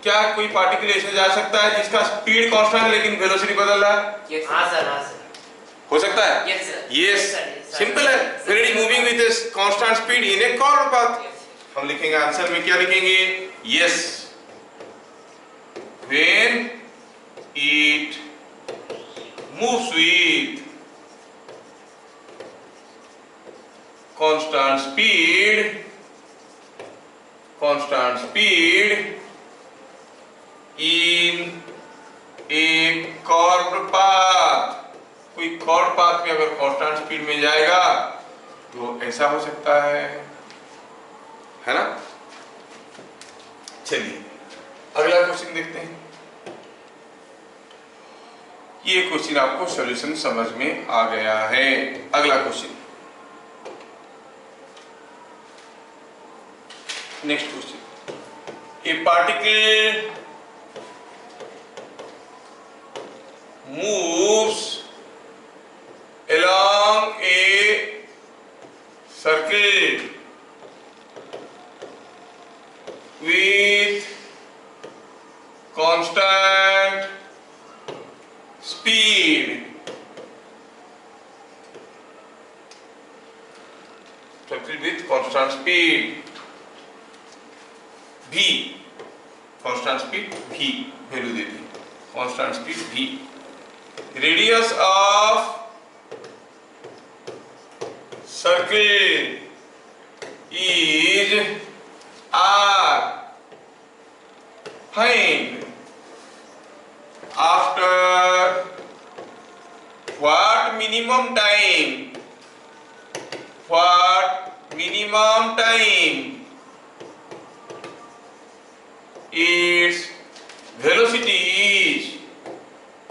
क्या कोई पार्टिकल ऐसे जा सकता है जिसका स्पीड कांस्टेंट है लेकिन वेलोसिटी बदल रहा है? Yes, हाँ सर, हाँ सर। हो सकता है? Yes, sir. Yes, Yes, sir. Yes, sir. Simple है। फिर it moving with a constant speed in a curved path. Yes. हम लिखेंगे आंसर में, क्या लिखेंगे? Yes, when it moves with constant speed in a curved path। कोई curve path में अगर कांस्टेंट स्पीड में जाएगा तो ऐसा हो सकता है ना? चलिए अगला क्वेश्चन देखते हैं। ये क्वेश्चन आपको सॉल्यूशन समझ में आ गया है। अगला question, next question, a particle moves along a circle with constant speed। Circle with constant speed v, constant speed v value they the, constant speed v। Radius of circle is r। Find after what minimum time its velocity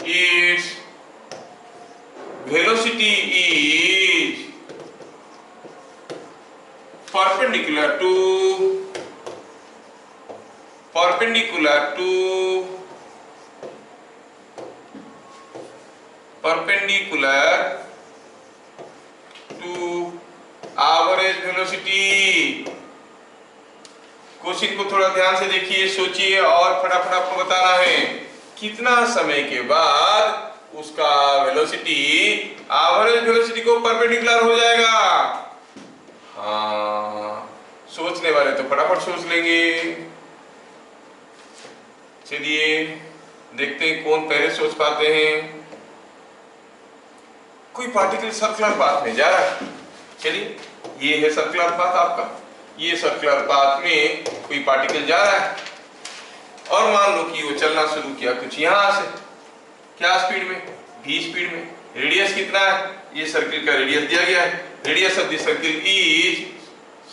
is perpendicular to average velocity। Question को थोड़ा ध्यान से देखिए, सोचिए और फटाफट आपको बताना है कितना समय के बाद उसका वेलोसिटी एवरेज वेलोसिटी को परपेंडिकुलर हो जाएगा। हाँ, सोचने वाले तो फटाफट सोच लेंगे। चलिए देखते हैं कौन पहले सोच पाते हैं। कोई पार्टिकल सर्कुलर पाथ में जा रहा है, चलिए ये है सर्कुलर पाथ आपका, ये सर्कुलर पाथ में कोई पार्टिकल जा रहा है और मान लो कि वो चलना शुरू किया कुछ यहां से, क्या स्पीड में, v स्पीड में। रेडियस कितना है, ये सर्किल का रेडियस दिया गया है, radius of the circle is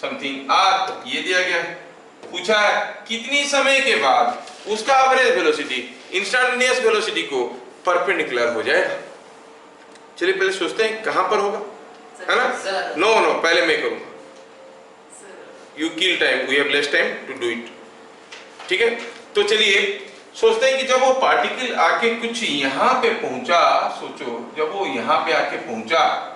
something r, ये दिया गया है। पूछा है कितनी समय के बाद उसका एवरेज वेलोसिटी इंस्टेंटेनियस वेलोसिटी को परपेंडिकुलर हो जाएगा। चलिए पहले सोचते हैं कहां पर होगा, है ना। नो पहले मैं करूंगा, you kill time, we have less time to do it. ठीक है, तो चलिए सोचते हैं कि जब वो पार्टिकल आके कुछ यहां पे पहुंचा, सोचो जब वो यहां पे आके पहुंचा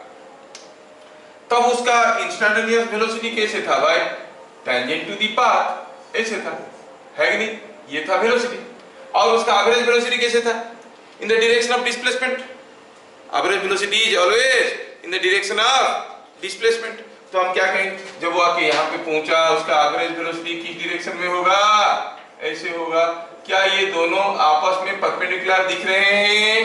तब उसका इंस्टेंटेनियस वेलोसिटी कैसे था भाई, टेंजेंट टू द पाथ, ऐसे था, है कि नहीं, ये था वेलोसिटी। और उसका एवरेज वेलोसिटी कैसे था, इन the direction of displacement. Average velocity is always in the direction of displacement. तो हम क्या कहेंगे, जब वो आके यहाँ पे पहुंचा उसका एवरेज वेलोसिटी किस डायरेक्शन में होगा, ऐसे होगा। क्या ये दोनों आपस में परपेंडिकुलर दिख रहे हैं,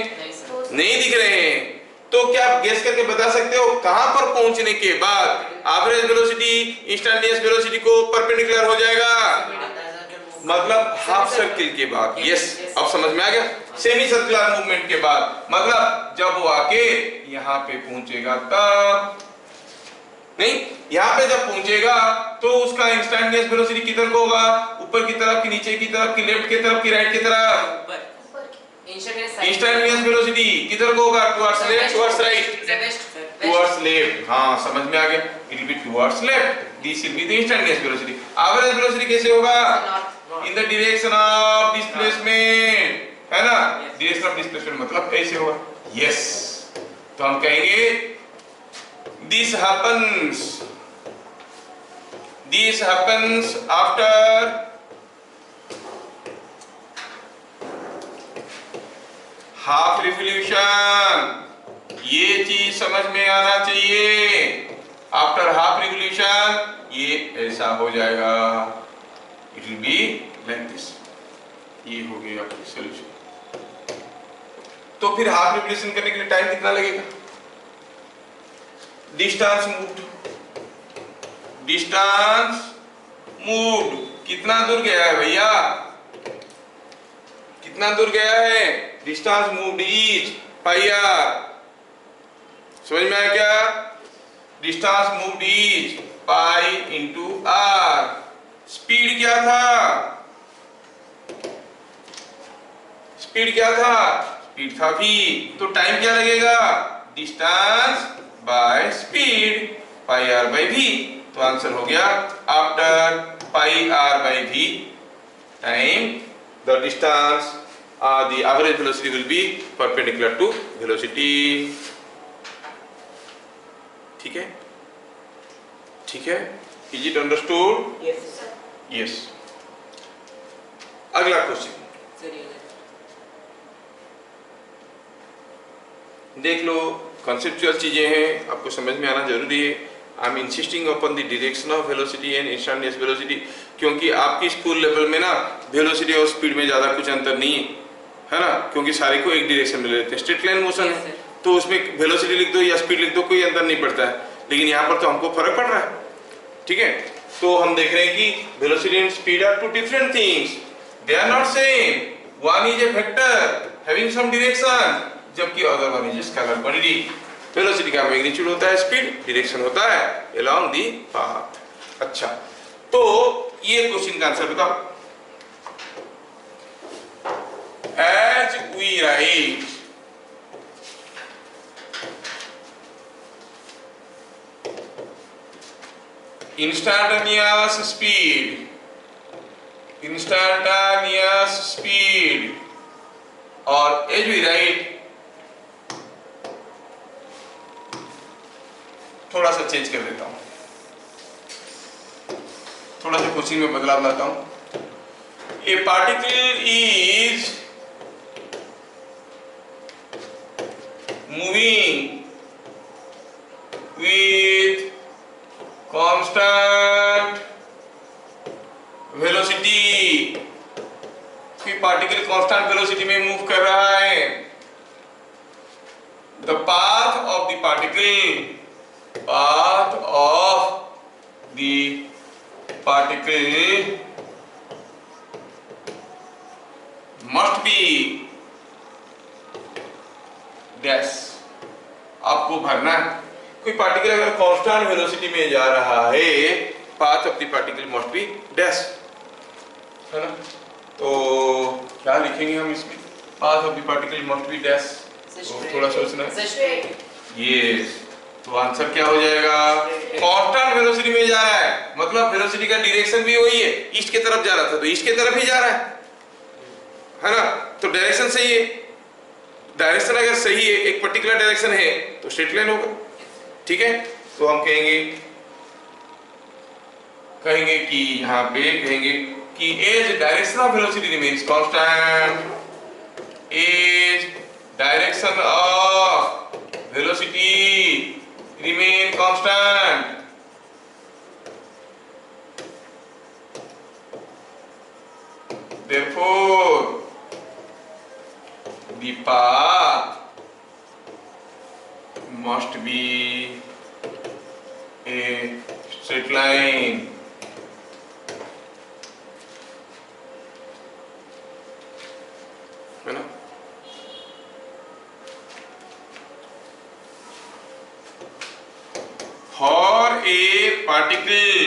नहीं दिख रहे हैं। तो क्या आप गेस करके बता सकते हो कहां पर पहुंचने के बाद एवरेज वेलोसिटी इंस्टेंटेनियस वेलोसिटी को परपेंडिकुलर हो जाएगा, मतलब हाफ सर्किल के बाद। यस, अब समझ में आ गया, सेमी सर्कुलर मूवमेंट के बाद, मतलब जब वो आके यहाँ पे पहुंचेगा तब नहीं, यहाँ पे जब पहुंचेगा तो उसका इंस्टेंटेनियस वेलोसिटी किधर को होगा, ऊपर की तरफ कि नीचे की तरफ कि लेफ्ट की तरफ कि राइट की तरफ, इंस्टेंटेनियस वेलोसिटी किधर को होगा, towards left, towards right, towards left. हाँ समझ में आ गया, it will be towards left, this will be the instantaneous velocity. Average velocity कैसे होगा, इन द डायरेक्शन ऑफ डिस्प्लेसमेंट, है ना, डायरेक्शन ऑफ डिस्प्लेसमेंट मतलब ऐसे होगा। यस, तो हम कहेंगे this happens after half revolution। ये चीज समझ में आना चाहिए, आफ्टर हाफ रिवोल्यूशन ये ऐसा हो जाएगा, it will be like this. ये हो गया आपकी सॉल्यूशन। तो फिर हाफ रिवोल्यूशन करने के लिए टाइम कितना लगेगा, डिस्टेंस मूव्ड कितना दूर गया है भैया, कितना दूर गया है, distance moved is pi r. समझ में आया क्या, distance moved is pi into r. Speed क्या था, स्पीड था v, तो टाइम क्या लगेगा, distance by speed, pi r by v। तो आंसर हो गया after pi r by v time the distance the average velocity will be perpendicular to velocity. ठीक है, ठीक है, इज इट अंडरस्टूड? यस। अगला क्वेश्चन देख लो, कॉन्सेप्चुअल चीजें हैं, आपको समझ में आना जरूरी है। I am insisting upon the direction of velocity and instantaneous velocity, क्योंकि आपकी स्कूल लेवल में ना वेलोसिटी और स्पीड में ज़्यादा कुछ अंतर नहीं है ना, क्योंकि सारे को एक डायरेक्शन में लेते हैं, स्ट्रेट लाइन मोशन है, तो उसमें वेलोसिटी लिख दो या स्पीड लिख दो कोई अंतर नहीं पड़ता है। लेकिन यहाँ पर तो हमको फर्क पड़ रहा है। ठीक है, तो हम देख रहे हैं कि velocity and speed are two different things, they are not same. One is a vector having some direction, जबकि other one is scalar quantity. Velocity का मैग्नीट्यूड होता है स्पीड, डायरेक्शन होता है अलोंग दी पाथ। अच्छा, तो ये क्वेश्चन का आंसर बताओ। As we write instantaneous speed और as we write, थोड़ा सा चेंज कर देता हूं, थोड़ा सा क्वेश्चन में बदलाव लाता हूं। ए particle is moving with constant velocity, कोई पार्टिकल कांस्टेंट वेलोसिटी में मूव कर रहा है। The path of the particle must be dash. आपको भरना है, कोई पार्टिकल अगर कांस्टेंट वेलोसिटी में जा रहा है, path of the particle must be dash, है ना। तो क्या लिखेंगे हम इसमें, path of the particle must be dash, तो थोड़ा सोचना है। यस, तो आंसर क्या हो जाएगा, कांस्टेंट वेलोसिटी में जा रहा है, मतलब वेलोसिटी का डायरेक्शन भी वही है, ईस्ट की तरफ जा रहा था तो ईस्ट की तरफ ही जा रहा है ना। तो डायरेक्शन सही है, डायरेक्शन अगर सही है, एक पर्टिकुलर डायरेक्शन है तो स्ट्रेट लाइन होगा, ठीक है। तो हम कहेंगे कि यहाँ पे कहेंगे कि as direction of velocity remains constant, as direction of velocity remain constant, therefore the path must be a straight line, है ना। For a particle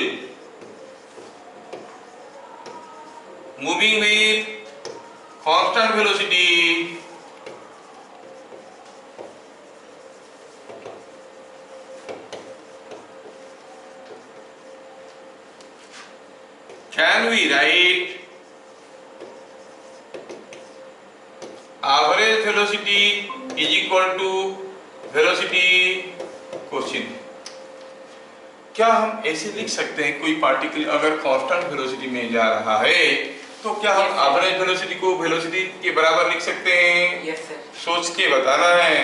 moving with constant velocity, can we write average velocity is equal to velocity question. क्या हम ऐसे लिख सकते हैं, कोई particle अगर कांस्टेंट वेलोसिटी में जा रहा है तो क्या हम एवरेज वेलोसिटी को वेलोसिटी के बराबर लिख सकते हैं? Yes sir. सोच के बताना है,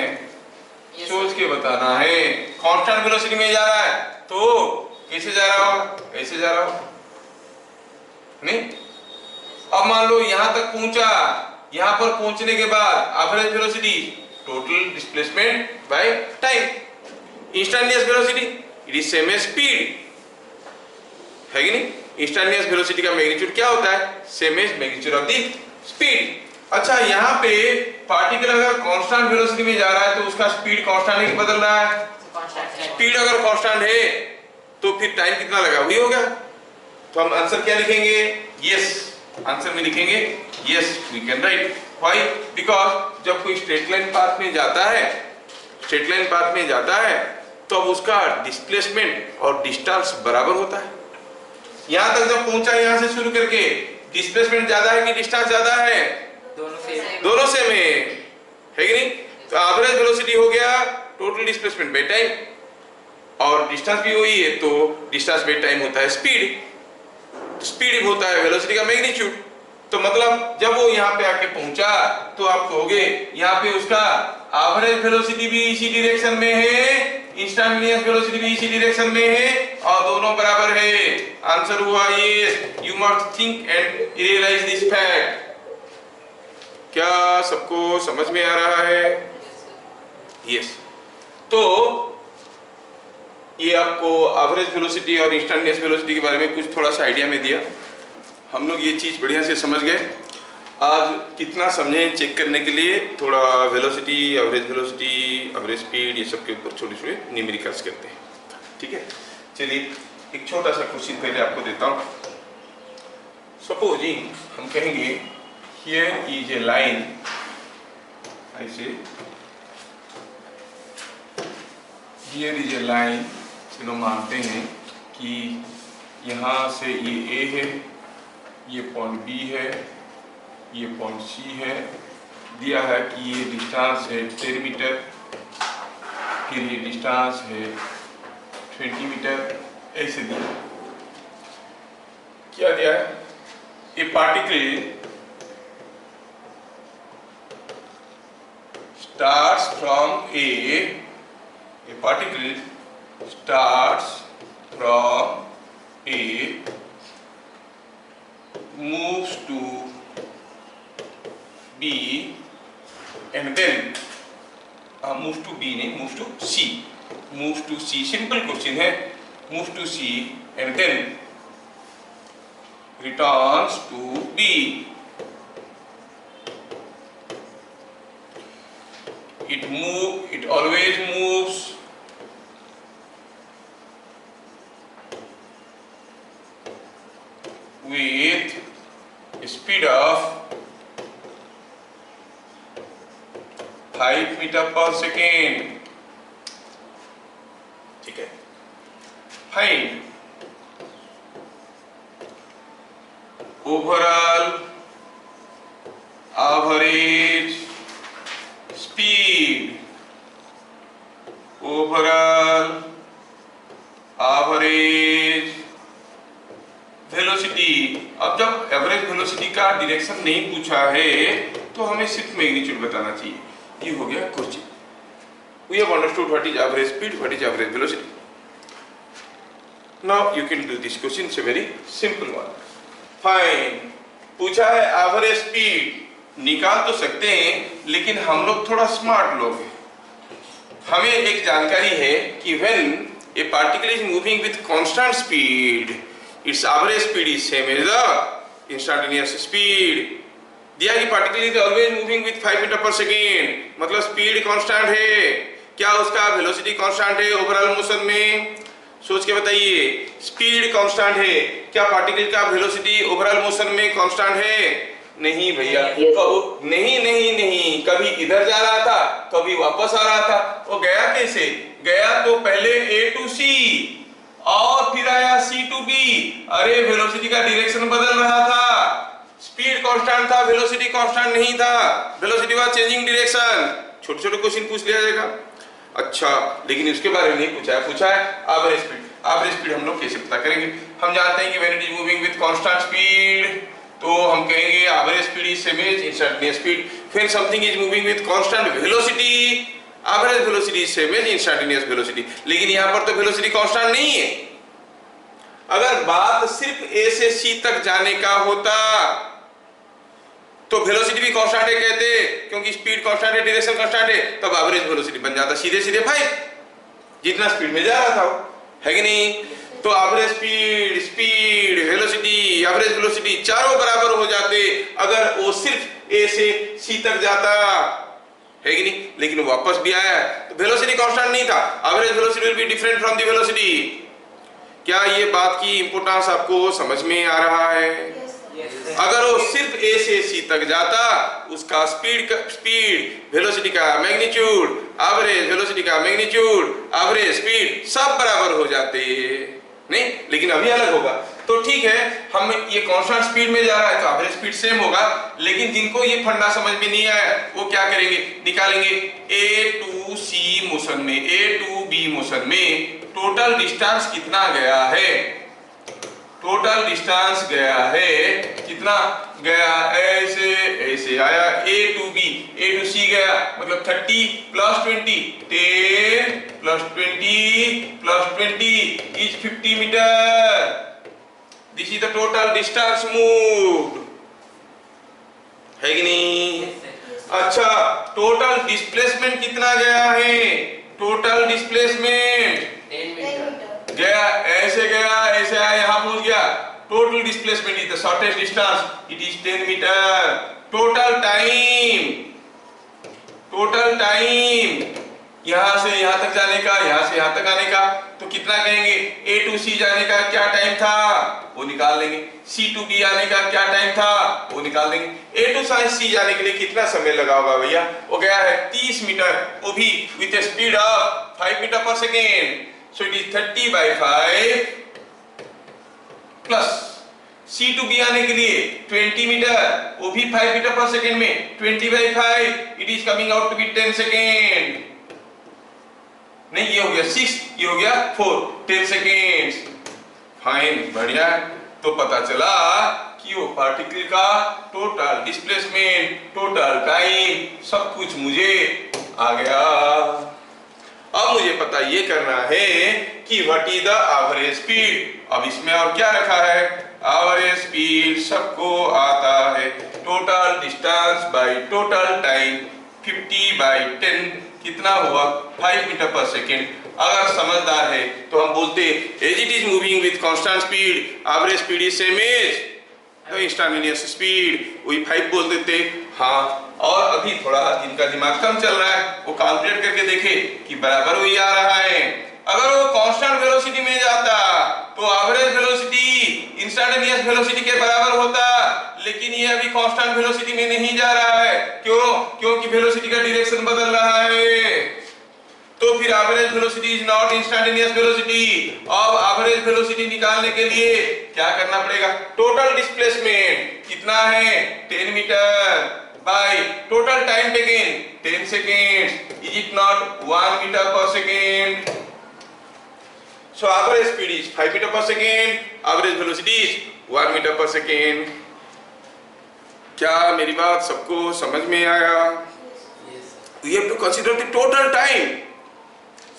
सोच के बताना है। कांस्टेंट वेलोसिटी में जा रहा है तो कैसे जा रहा होगा, ऐसे जा रहा होगा नहीं। अब मान लो यहां तक पहुंचा, यहां पर पहुंचने के बाद average velocity total displacement by time, instantaneous velocity it is same as speed, है कि नहीं। इंस्टेंटेनियस वेलोसिटी का मैग्नीट्यूड क्या होता है, same as magnitude of the speed. अच्छा, यहाँ पे पार्टिकल अगर कांस्टेंट वेलोसिटी में जा रहा है तो उसका स्पीड कांस्टेंट है कि बदल रहा है, स्पीड अगर कांस्टेंट है तो फिर टाइम कितना लगा, वही होगा। तो हम आंसर क्या लिखेंगे, यस, आंसर में लिखेंगे yes we can write. Why, because जब कोई स्ट्रेट लाइन पाथ में जाता है, स्ट्रेट लाइन पाथ में जाता है तो अब उसका डिस्प्लेसमेंट और डिस्टेंस बराबर होता है। यहां तक जब पहुंचा, यहां से शुरू करके डिस्प्लेसमेंट ज्यादा है कि डिस्टेंस ज्यादा है, दोनों सेम है कि नहीं। तो एवरेज वेलोसिटी हो गया टोटल डिस्प्लेसमेंट बाय टाइम, और डिस्टेंस भी वही है तो डिस्टेंस बाय टाइम होता है स्पीड, स्पीड होता है वेलोसिटी का मैग्नीट्यूड। तो मतलब जब वो यहाँ पे आके पहुंचा तो आप कहोगे यहाँ पे उसका एवरेज वेलोसिटी भी इसी डायरेक्शन में है, इंस्टेंटेनियस वेलोसिटी भी इसी डायरेक्शन में है और दोनों बराबर है। आंसर हुआ yes. You must think and realise this fact. क्या सबको समझ में आ रहा है? यस। तो ये आपको एवरेज वेलोसिटी और इंस्टेंटेनियस वेलोसिटी के बारे में कुछ थोड़ा सा आइडिया में दिया। हम लोग ये चीज बढ़िया से समझ गए। आज कितना समझे चेक करने के लिए थोड़ा वेलोसिटी, एवरेज स्पीड, ये सब के ऊपर छोटे छोटे न्यूमेरिकल्स करते हैं। ठीक है, चलिए एक छोटा सा क्वेश्चन पहले आपको देता हूँ। सपोजिंग हम कहेंगे हियर इज ए लाइन, ऐसे हियर इज ए लाइन, चलो मानते हैं कि यहाँ से ये ए है, ये पॉइंट बी है, ये पॉइंट सी है, दिया है कि ये डिस्टेंस है 10 मीटर, फिर ये डिस्टेंस है 20 मीटर, ऐसे दिया। क्या दिया है? ए particle starts from a particle starts from A, moves to B and then moves to B नहीं, moves to C, moves to C, simple question है, moves to C and then returns to B. It always moves with a speed of 5 metre per second. ठीक है, find overall average speed, overall average velocity. अब जब average velocity का direction नहीं पूछा है तो हमें सिर्फ मैग्नीट्यूड बताना चाहिए। ये हो गया question. We have understood what is average speed, what is average velocity. Now you can do this question. It's a very simple one. Fine. पूछा है एवरेज स्पीड, निकाल तो सकते हैं लेकिन हम लोग थोड़ा स्मार्ट लोग हैं। हमें एक जानकारी है कि when a particle is moving with constant speed, its average speed is same as the instantaneous speed. दिया कि particle is always moving with 5 metre per second, मतलब स्पीड कांस्टेंट है। क्या उसका वेलोसिटी कांस्टेंट है ओवरऑल मोशन में? सोच के बताइए। स्पीड कांस्टेंट है, क्या पार्टिकल का वेलोसिटी ओवरऑल मोशन में कांस्टेंट है? नहीं भैया, नहीं, कभी इधर जा रहा था, कभी वापस आ रहा था। वो गया कैसे? गया तो पहले A to C और फिर आया C to B। अरे वेलोसिटी का डायरेक्शन बदल रहा था, स्पीड कांस्टेंट था, वेलोसिटी कांस्टेंट नहीं था, वेलोसिटी वाज चेंजिंग डायरेक्शन। छोटे छोटे क्वेश्चन पूछ लिया जाएगा। अच्छा, लेकिन उसके बारे में नहीं पूछा है, पूछा है एवरेज स्पीड। एवरेज स्पीड हम लोग कैसे पता करेंगे? हम जानते हैं कि when it is moving with constant speed तो हम कहेंगे average speed is same as instantaneous speed. When something is moving with constant velocity, average velocity is same as instantaneous velocity. लेकिन यहाँ पर तो वेलोसिटी कांस्टेंट नहीं है। अगर बात सिर्फ A से C तक जाने का होता तो वेलोसिटी भी कांस्टेंट है कहते, क्योंकि स्पीड कांस्टेंट है, डायरेक्शन कांस्टेंट है, तब एवरेज वेलोसिटी बन जाता सीधे सीधे 5, जितना स्पीड में जा रहा था वो, है कि नहीं? तो average speed, velocity, average velocity चारों बराबर हो जाते अगर वो सिर्फ A से C तक जाता, है कि नहीं? लेकिन वो वापस भी आया तो वेलोसिटी कांस्टेंट नहीं था। Average velocity will be different from the velocity. क्या ये बात की इंपोर्टेंस आपको समझ में आ रहा है? अगर वो सिर्फ A से C तक जाता, उसका स्पीड वेलोसिटी का मैग्नीट्यूड, एवरेज वेलोसिटी का मैग्नीट्यूड, एवरेज स्पीड सब बराबर हो जाते, नहीं? लेकिन अभी अलग होगा। तो ठीक है, हम ये कांस्टेंट स्पीड में जा रहा है तो एवरेज स्पीड सेम होगा, लेकिन जिनको ये फंडा समझ में नहीं आया वो क्या करेंगे? निकालेंगे A to C मोशन में, A to B मोशन में टोटल डिस्टेंस कितना गया है? टोटल डिस्टेंस गया है कितना? गया ऐसे आया A to B, A to C गया, मतलब 30 plus 20, 10 plus 20 plus 20 is 50 metre. This is the total distance moved, है कि नहीं? अच्छा, टोटल डिस्प्लेसमेंट कितना गया है? टोटल डिस्प्लेसमेंट 10 मीटर गया, ऐसे आया, यहाँ पहुंच गया। Total displacement is the shortest distance, it is 10 metre. Total time यहां से यहां तक जाने का, यहां से यहां तक आने का, तो कितना कहेंगे? A to C जाने का क्या टाइम था वो निकाल लेंगे, C to B आने का क्या टाइम था वो निकाल लेंगे। A to C जाने के लिए कितना समय लगा होगा भैया? वो गया है 30 मीटर, वो भी with speed of 5 metre per second. So it is 30/5 plus C to B आने के लिए 20 मीटर, वो भी 5 मीटर पर सेकेंड में 20/5, it is coming out to be 10 second. नहीं, ये हो गया 6, ये हो गया 4, 10 सेकेंड्स। फाइन, बढ़िया। तो पता चला कि वो पार्टिकल का टोटल डिस्प्लेसमेंट, टोटल टाइम, सब कुछ मुझे आ गया। अब मुझे पता ये करना है कि what is the average speed. अब इसमें और क्या रखा है? एवरेज स्पीड सबको आता है, total distance by total time 50/10 कितना हुआ? 5 मीटर पर सेकेंड। अगर समझदार है तो हम बोलते as it is moving with constant speed, average speed is same as the instantaneous speed, वही 5 बोल देते। हाँ, और अभी थोड़ा जिनका दिमाग कम चल रहा है वो कैलकुलेट करके देखे कि बराबर वही आ रहा है। अगर वो कांस्टेंट वेलोसिटी में जाता तो एवरेज वेलोसिटी इंस्टेंटेनियस वेलोसिटी के बराबर होता, लेकिन ये अभी कांस्टेंट वेलोसिटी में नहीं जा रहा है। क्यों? क्योंकि वेलोसिटी का डायरेक्शन बदल रहा है। तो फिर average velocity is not instantaneous velocity. अब एवरेज वेलोसिटी निकालने के लिए क्या करना पड़ेगा? टोटल डिस्प्लेसमेंट कितना है? 10 metre by total time taken 10 seconds, is it not 1 metre per second? So average speed is 5 meter per second, average velocity is 1 meter per second. क्या मेरी बात सबको समझ में आया? You have to consider the total time.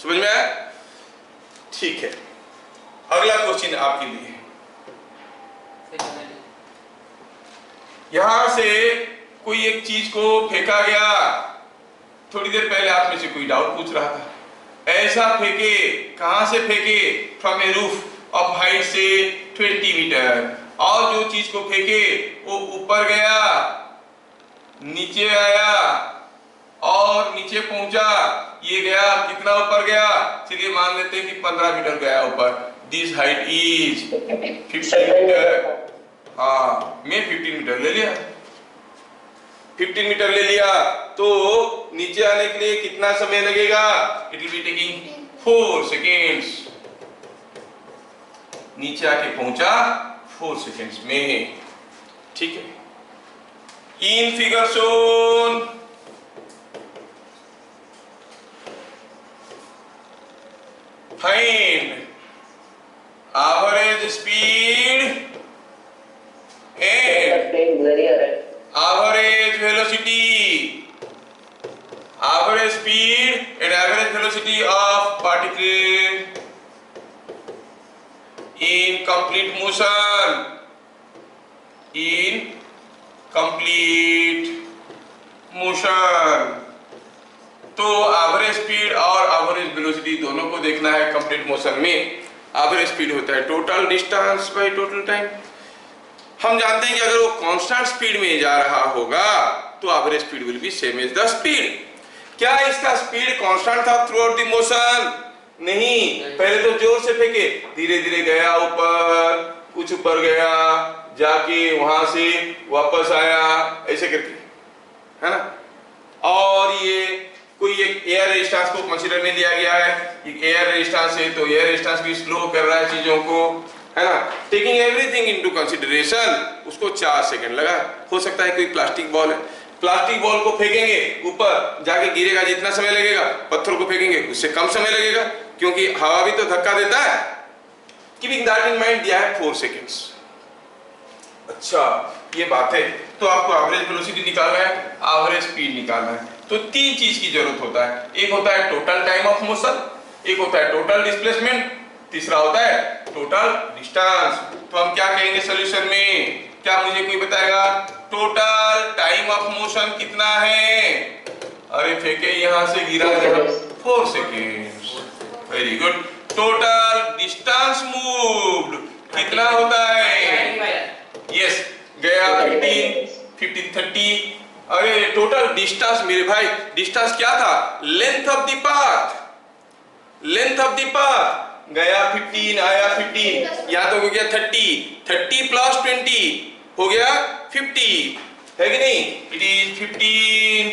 समझ में आया? ठीक है, अगला क्वेश्चन आपके लिए। यहां से कोई एक चीज को फेंका गया, थोड़ी देर पहले आप में से कोई डाउट पूछ रहा था, ऐसा फेंके, कहां से फेंके? From A roof of height से 20 मीटर, और जो चीज को फेंके वो ऊपर गया, नीचे आया और नीचे पहुंचा, ये गया कितना ऊपर गया? चलिए मान लेते हैं कि 15 मीटर गया ऊपर। This height is 15 metre. हाँ, मैं 15 मीटर ले लिया, 15 मीटर ले लिया, तो नीचे आने के लिए कितना समय लगेगा? It will be taking 4 seconds. नीचे आके पहुंचा 4 सेकेंड्स में। ठीक है, in figure shown find average speed and average velocity, average speed and average velocity of particle in complete motion, in complete motion। तो एवरेज स्पीड और एवरेज वेलोसिटी दोनों को देखना है कंप्लीट मोशन में। एवरेज स्पीड होता है total distance by total time. हम जानते हैं कि अगर वो कांस्टेंट स्पीड में जा रहा होगा तो average speed will be same as the speed. क्या इसका स्पीड कांस्टेंट था थ्रू आउट द मोशन? नहीं, पहले तो जोर से फेंके, धीरे धीरे गया ऊपर, कुछ ऊपर गया, जाके वहां से वापस आया, ऐसे करके, है ना। और ये कोई एक एयर रेजिस्टेंस को कंसीडर नहीं लिया गया है, एयर रेजिस्टेंस है तो एयर रेजिस्टेंस भी स्लो कर रहा है चीजों को, है ना। टेकिंग एवरीथिंग इनटू कंसीडरेशन, उसको 4 सेकंड लगा। हो सकता है कोई प्लास्टिक बॉल है, प्लास्टिक बॉल को फेंकेंगे ऊपर, जाके गिरेगा, जितना समय लगेगा, पत्थर को फेंकेंगे उससे कम समय लगेगा, क्योंकि हवा भी तो धक्का देता है। कीपिंग दैट इन माइंड दिया है 4 सेकंड्स। अच्छा, ये बात है। तो आपको एवरेज वेलोसिटी निकालना है, एवरेज स्पीड निकालना है, तो 3 चीज की जरूरत होता है। एक होता है टोटल टाइम ऑफ मोशन, एक होता है टोटल डिस्प्लेसमेंट, तीसरा होता है टोटल डिस्टेंस। तो हम क्या कहेंगे सॉल्यूशन में? क्या मुझे कोई बताएगा टोटल टाइम ऑफ मोशन कितना है? अरे फेंके यहां से गिरा यहाँ 4 seconds. Very good. Total distance moved कितना होता है? यस, गया 15, 30। अरे टोटल डिस्टेंस मेरे भाई, डिस्टेंस क्या था? Length of the path, length of the path. गया 15 आया 15, यहाँ तो हो गया 30 प्लस 20 हो गया 50, है कि नहीं? It is 15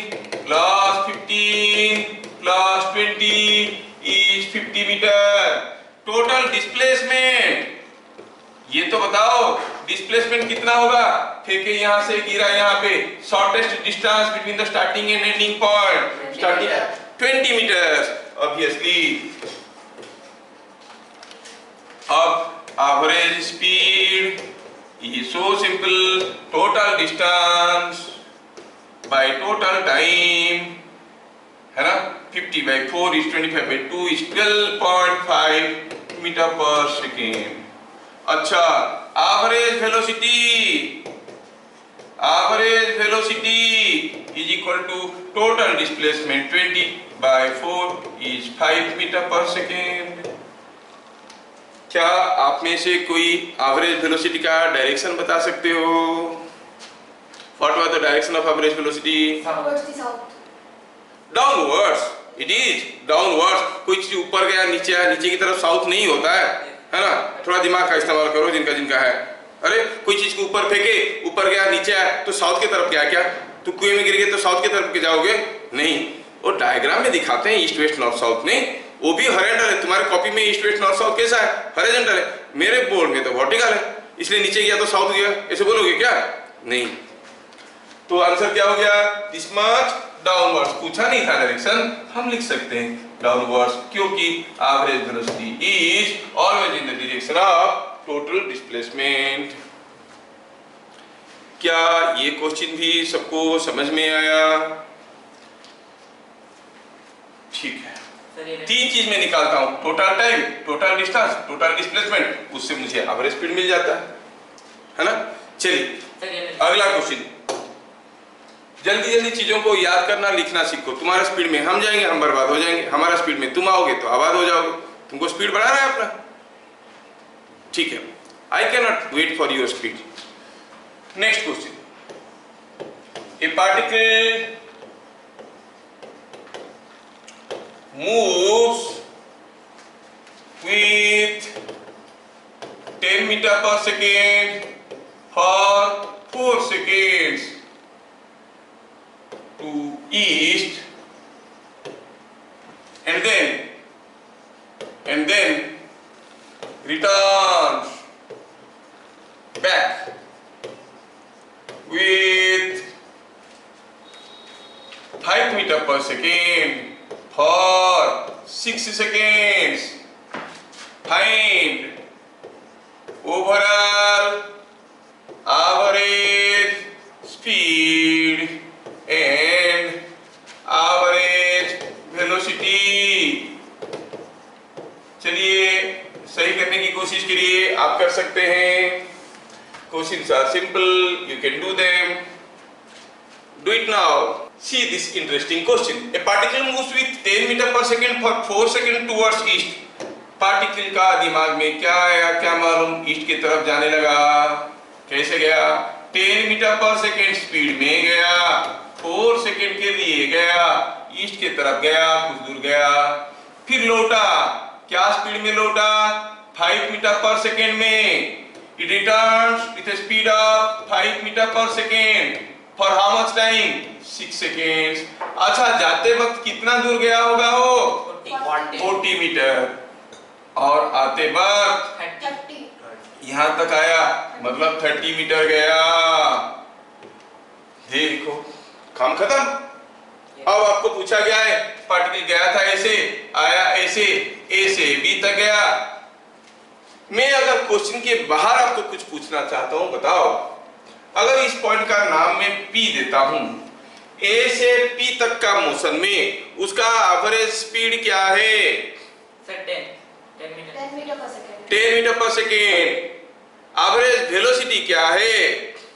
plus 15 plus 20 is 50 metre. Total displacement ये तो बताओ, डिस्प्लेसमेंट कितना होगा? फेंके यहां से गिरा यहाँ पे, shortest distance between the starting and ending point, starting 20 metres obviously. अब average speed is so simple, total distance by total time, है ना? 50 by 4 is 25 by 2 is 12.5 metre per second. अच्छा, average velocity is equal to total displacement 20 by 4 is 5 metre per second. क्या आप में से कोई average velocity का direction बता सकते हो? What was the direction of average velocity? Towards the south. Downwards. It is downwards. कोई चीज ऊपर गया नीचे आया, नीचे की तरफ साउथ नहीं होता है ना? थोड़ा दिमाग का इस्तेमाल करो जिनका है। अरे कोई चीज को ऊपर फेंके, ऊपर गया नीचे आया तो साउथ की तरफ गया क्या? तो कुएं में गिर गए तो साउथ की तरफ के जाओगे? नहीं, वो डायग्राम में दिखाते हैं ईस्ट वेस्ट नॉर्थ साउथ में, वो भी हॉरिजॉन्टल है। तुम्हारे कॉपी में ईस्ट वेस्ट नॉर्थ साउथ कैसा है? हॉरिजॉन्टल है। मेरे बोर्ड में तो वर्टिकल है, इसलिए नीचे गया तो साउथ गया, ऐसे बोलोगे क्या? नहीं। तो आंसर क्या हो गया? This much downwards. पूछा नहीं था डायरेक्शन, हम लिख सकते हैं डाउनवर्ड्स, क्योंकि average velocity is always in the direction of total displacement. क्या ये क्वेश्चन भी सबको समझ में आया? ठीक है। तीन चीज में निकालता हूं, total time, total distance, total displacement, उससे मुझे एवरेज स्पीड मिल जाता है ना? चलिए अगला क्वेश्चन। जल्दी चीजों को याद करना, लिखना सीखो। तुम्हारा स्पीड में हम जाएंगे, हम बर्बाद हो जाएंगे। हमारा स्पीड में तुम आओगे तो आबाद हो जाओगे। तुमको स्पीड बढ़ाना है अपना, ठीक है? I can not wait for your speed. Next question. A particle moves with 10 meter per second for 4 seconds to east and then returns back with 5 meter per second for 6 seconds. Find overall average speed and average velocity. चलिए सही करने की कोशिश करिए, आप कर सकते हैं। Questions are simple, you can do them. Do it now. See this interesting question. A particle moves with 10 meter per second for 4 seconds towards east. Particle का दिमाग में क्या आया? क्या मालूम? ईस्ट की तरफ जाने लगा। कैसे गया? 10 मीटर पर सेकेंड स्पीड में गया, 4 सेकेंड के लिए गया, ईस्ट की तरफ गया, कुछ दूर गया, फिर लौटा। क्या स्पीड में लौटा? 5 मीटर पर सेकेंड में। It returns with a speed of 5 meter per second. For how much time? 6 seconds. अच्छा, जाते वक्त कितना दूर गया होगा वो? 40 मीटर। और आते वक्त 30. यहाँ तक आया, मतलब 30 मीटर गया। देखो, काम खत्म। अब आपको पूछा गया है, पार्टिकल गया था ऐसे, आया ऐसे, ए से बी तक गया। मैं अगर क्वेश्चन के बाहर आपको कुछ पूछना चाहता हूं, बताओ। अगर इस पॉइंट का नाम मैं पी देता हूं, ए से पी तक का मोशन में उसका एवरेज स्पीड क्या है? 10 metre 10 meter per second. 10 metre per second. Average velocity क्या है?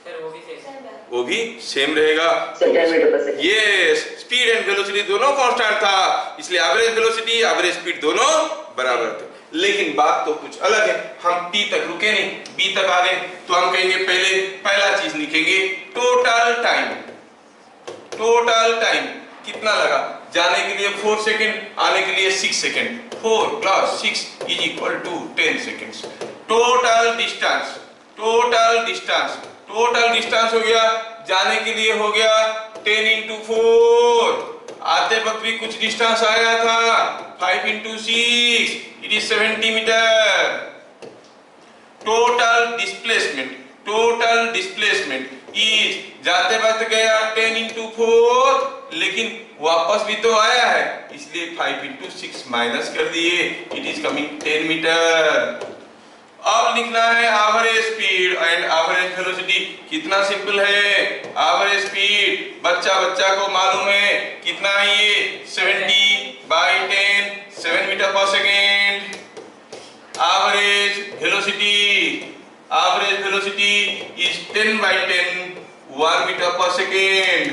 सर वो भी सही। Same here. वो भी सेम रहेगा। So 10 meter per second. ये स्पीड एंड वेलोसिटी दोनों कांस्टेंट था, इसलिए एवरेज वेलोसिटी एवरेज स्पीड दोनों बराबर थे। लेकिन बात तो कुछ अलग है, हम T तक रुके नहीं, B तक आ गए, तो हम कहेंगे पहला चीज लिखेंगे टोटल टाइम। टोटल टाइम कितना लगा? जाने के लिए 4 सेकेंड, आने के लिए 6 सेकेंड। 4 + 6 = 10 सेकेंड्स। टोटल डिस्टेंस हो गया, जाने के लिए हो गया 10 × 4, आते वक्त भी कुछ डिस्टेंस आया था 5 × 6 it is 70 metre. Total displacement is, जाते वक्त गया 10 × 4, लेकिन वापस भी तो आया है, इसलिए 5 × 6 माइनस कर दिए, इट इज कमिंग 10 मीटर। अब लिखना है average speed and average velocity. कितना सिंपल है, एवरेज स्पीड बच्चा को मालूम है कितना है, ये 70/10 7 metre per second. Average velocity is 10/10 1 metre per second.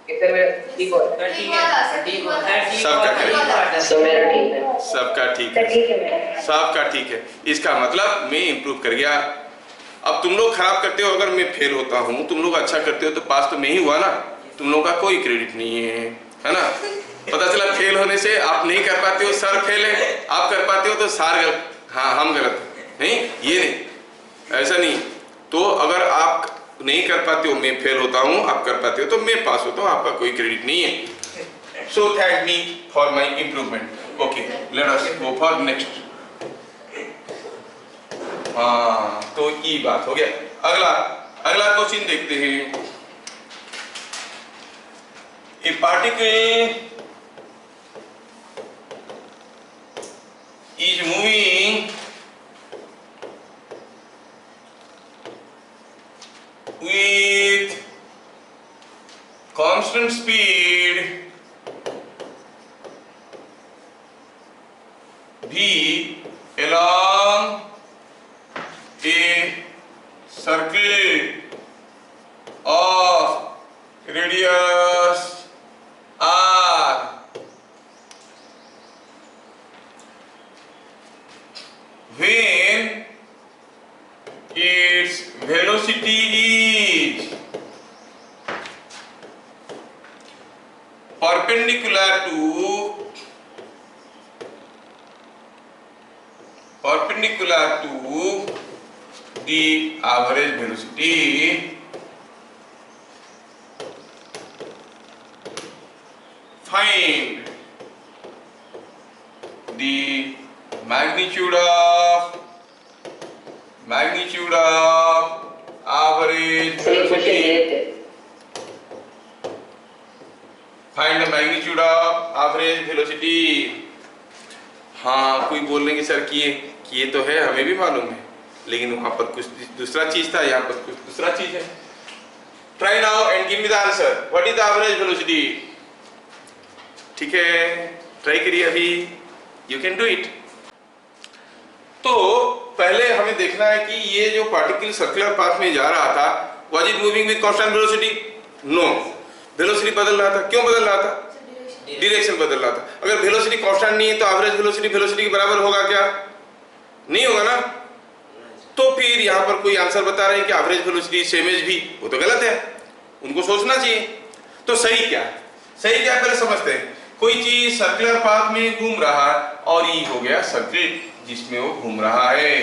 कितने मेरा ठीक हो? ठीक वाला, ठीक वाला। सबका करेक्ट। So मेरा ठीक है। सबका ठीक है, ठीक है मेरा। सबका ठीक है। इसका मतलब मैं इंप्रूव कर गया। अब तुम लोग खराब करते हो, अगर मैं फेल होता हूँ, तुम लोग अच्छा करते हो तो पास तो मैं ही हुआ ना, तुम लोग का कोई क्रेडिट नहीं है ना। पता चला फेल होने से आप नहीं कर पाते हो, सर फेल है, आप कर पाते हो तो सर गलत, हाँ हम गलत नहीं, ये नहीं, ऐसा नहीं। तो अगर आप नहीं कर पाते हो, मैं फेल होता हूँ, आप कर पाते हो तो मैं पास होता हूँ, आपका कोई क्रेडिट नहीं है। So thank me for my improvement. Okay, let us go for next. हाँ, तो ये बात हो गया। अगला क्वेश्चन देखते हैं। A particle is moving with constant speed v along a circle of radius r. When its velocity is perpendicular to the average velocity, find the magnitude of average velocity. Find the magnitude of average velocity. हाँ, कोई बोल रहे कि sir किए तो है, हमें भी मालूम है, लेकिन वहां पर कुछ दूसरा चीज था, यहाँ पर कुछ दूसरा चीज है। Try now and give me the answer. What is the average velocity? ठीक है, ट्राई करिए अभी, यू कैन डू इट। तो पहले हमें देखना है कि ये जो पार्टिकल सर्कुलर पाथ में जा रहा था, was it moving with constant velocity? No, velocity बदल रहा था। क्यों बदल रहा था? डायरेक्शन बदल रहा था। अगर वेलोसिटी कांस्टेंट नहीं है तो एवरेज वेलोसिटी के बराबर होगा क्या? नहीं होगा ना। तो फिर यहाँ पर कोई आंसर बता रहे हैं कि एवरेज वेलोसिटी सेम एज भी, वो तो गलत है, उनको सोचना चाहिए। तो सही क्या पहले समझते हैं। कोई चीज सर्कुलर पाथ में घूम रहा है और ये हो गया सर्किल जिसमें वो घूम रहा है।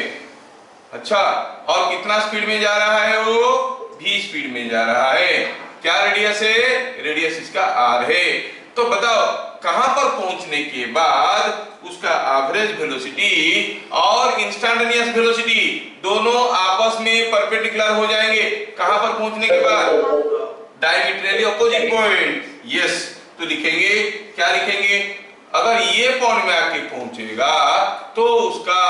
अच्छा, और कितना स्पीड में जा रहा है? वो v स्पीड में जा रहा है। क्या रेडियस है? रेडियस इसका r है। तो बताओ कहां पर पहुंचने के बाद उसका एवरेज वेलोसिटी और इंस्टैंटेनियस वेलोसिटी दोनों आपस में परपेंडिकुलर हो जाएंगे। कहां पर पहुंचने के बाद? डायमीट्रियली ऑपोजिट पॉइंट। यस, तो लिखेंगे, क्या लिखेंगे? अगर ये पॉइंट में आके पहुंचेगा तो उसका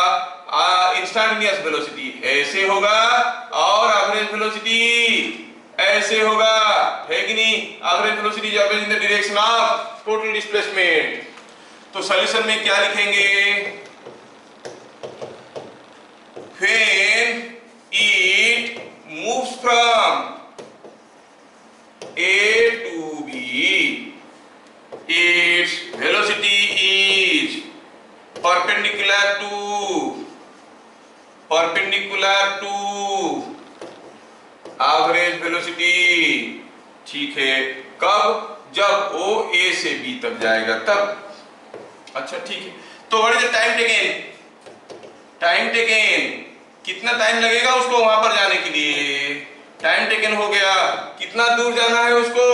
इंस्टैंटेनियस वेलोसिटी ऐसे होगा और एवरेज वेलोसिटी ऐसे होगा, है कि नहीं? Average velocity is in the direction of total displacement. तो सॉल्यूशन में क्या लिखेंगे? When it moves from perpendicular to average velocity. ठीक है, कब? जब ओ ए से बी तक जाएगा तब। अच्छा ठीक है, तो what is the time taken? Time taken, कितना टाइम लगेगा उसको वहां पर जाने के लिए? टाइम टेकन हो गया, कितना दूर जाना है उसको?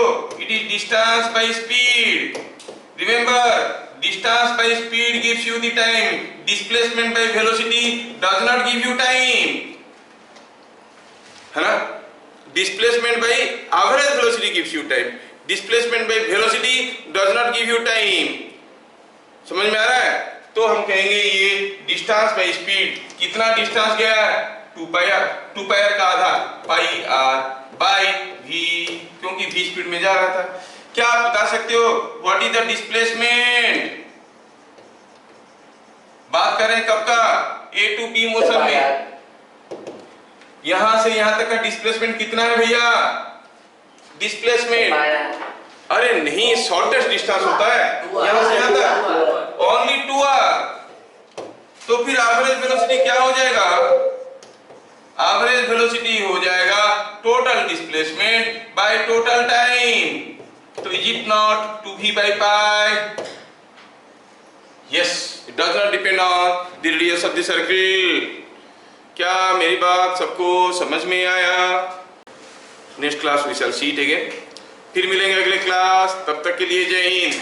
It is distance by speed. Remember, distance by speed gives you the time, displacement by velocity does not give you time, है ना? Displacement by average velocity gives you time, displacement by velocity does not give you time. समझ में आ रहा है? तो हम कहेंगे ये डिस्टेंस बाय स्पीड, कितना डिस्टेंस गया? 2 पाई आर, 2 पाई आर का आधा पाई आर बाय वी, क्योंकि वी स्पीड में जा रहा था। क्या आप बता सकते हो व्हाट इज द डिस्प्लेसमेंट? बात करें कब का? ए टू बी मोशन में यहां से यहां तक का डिस्प्लेसमेंट कितना है भैया? डिस्प्लेसमेंट, अरे नहीं, शॉर्टेस्ट डिस्टेंस होता है यहां से यहां तक, ओनली 2 आर। तो फिर एवरेज वेलोसिटी क्या हो जाएगा? एवरेज वेलोसिटी हो जाएगा total displacement by total time. तो is it not 2v by pi? Yes, it does not depend on the radius of the circle. क्या मेरी बात सबको समझ में आया? Next class we shall see it again. फिर मिलेंगे अगले क्लास, तब तक के लिए जय हिंद।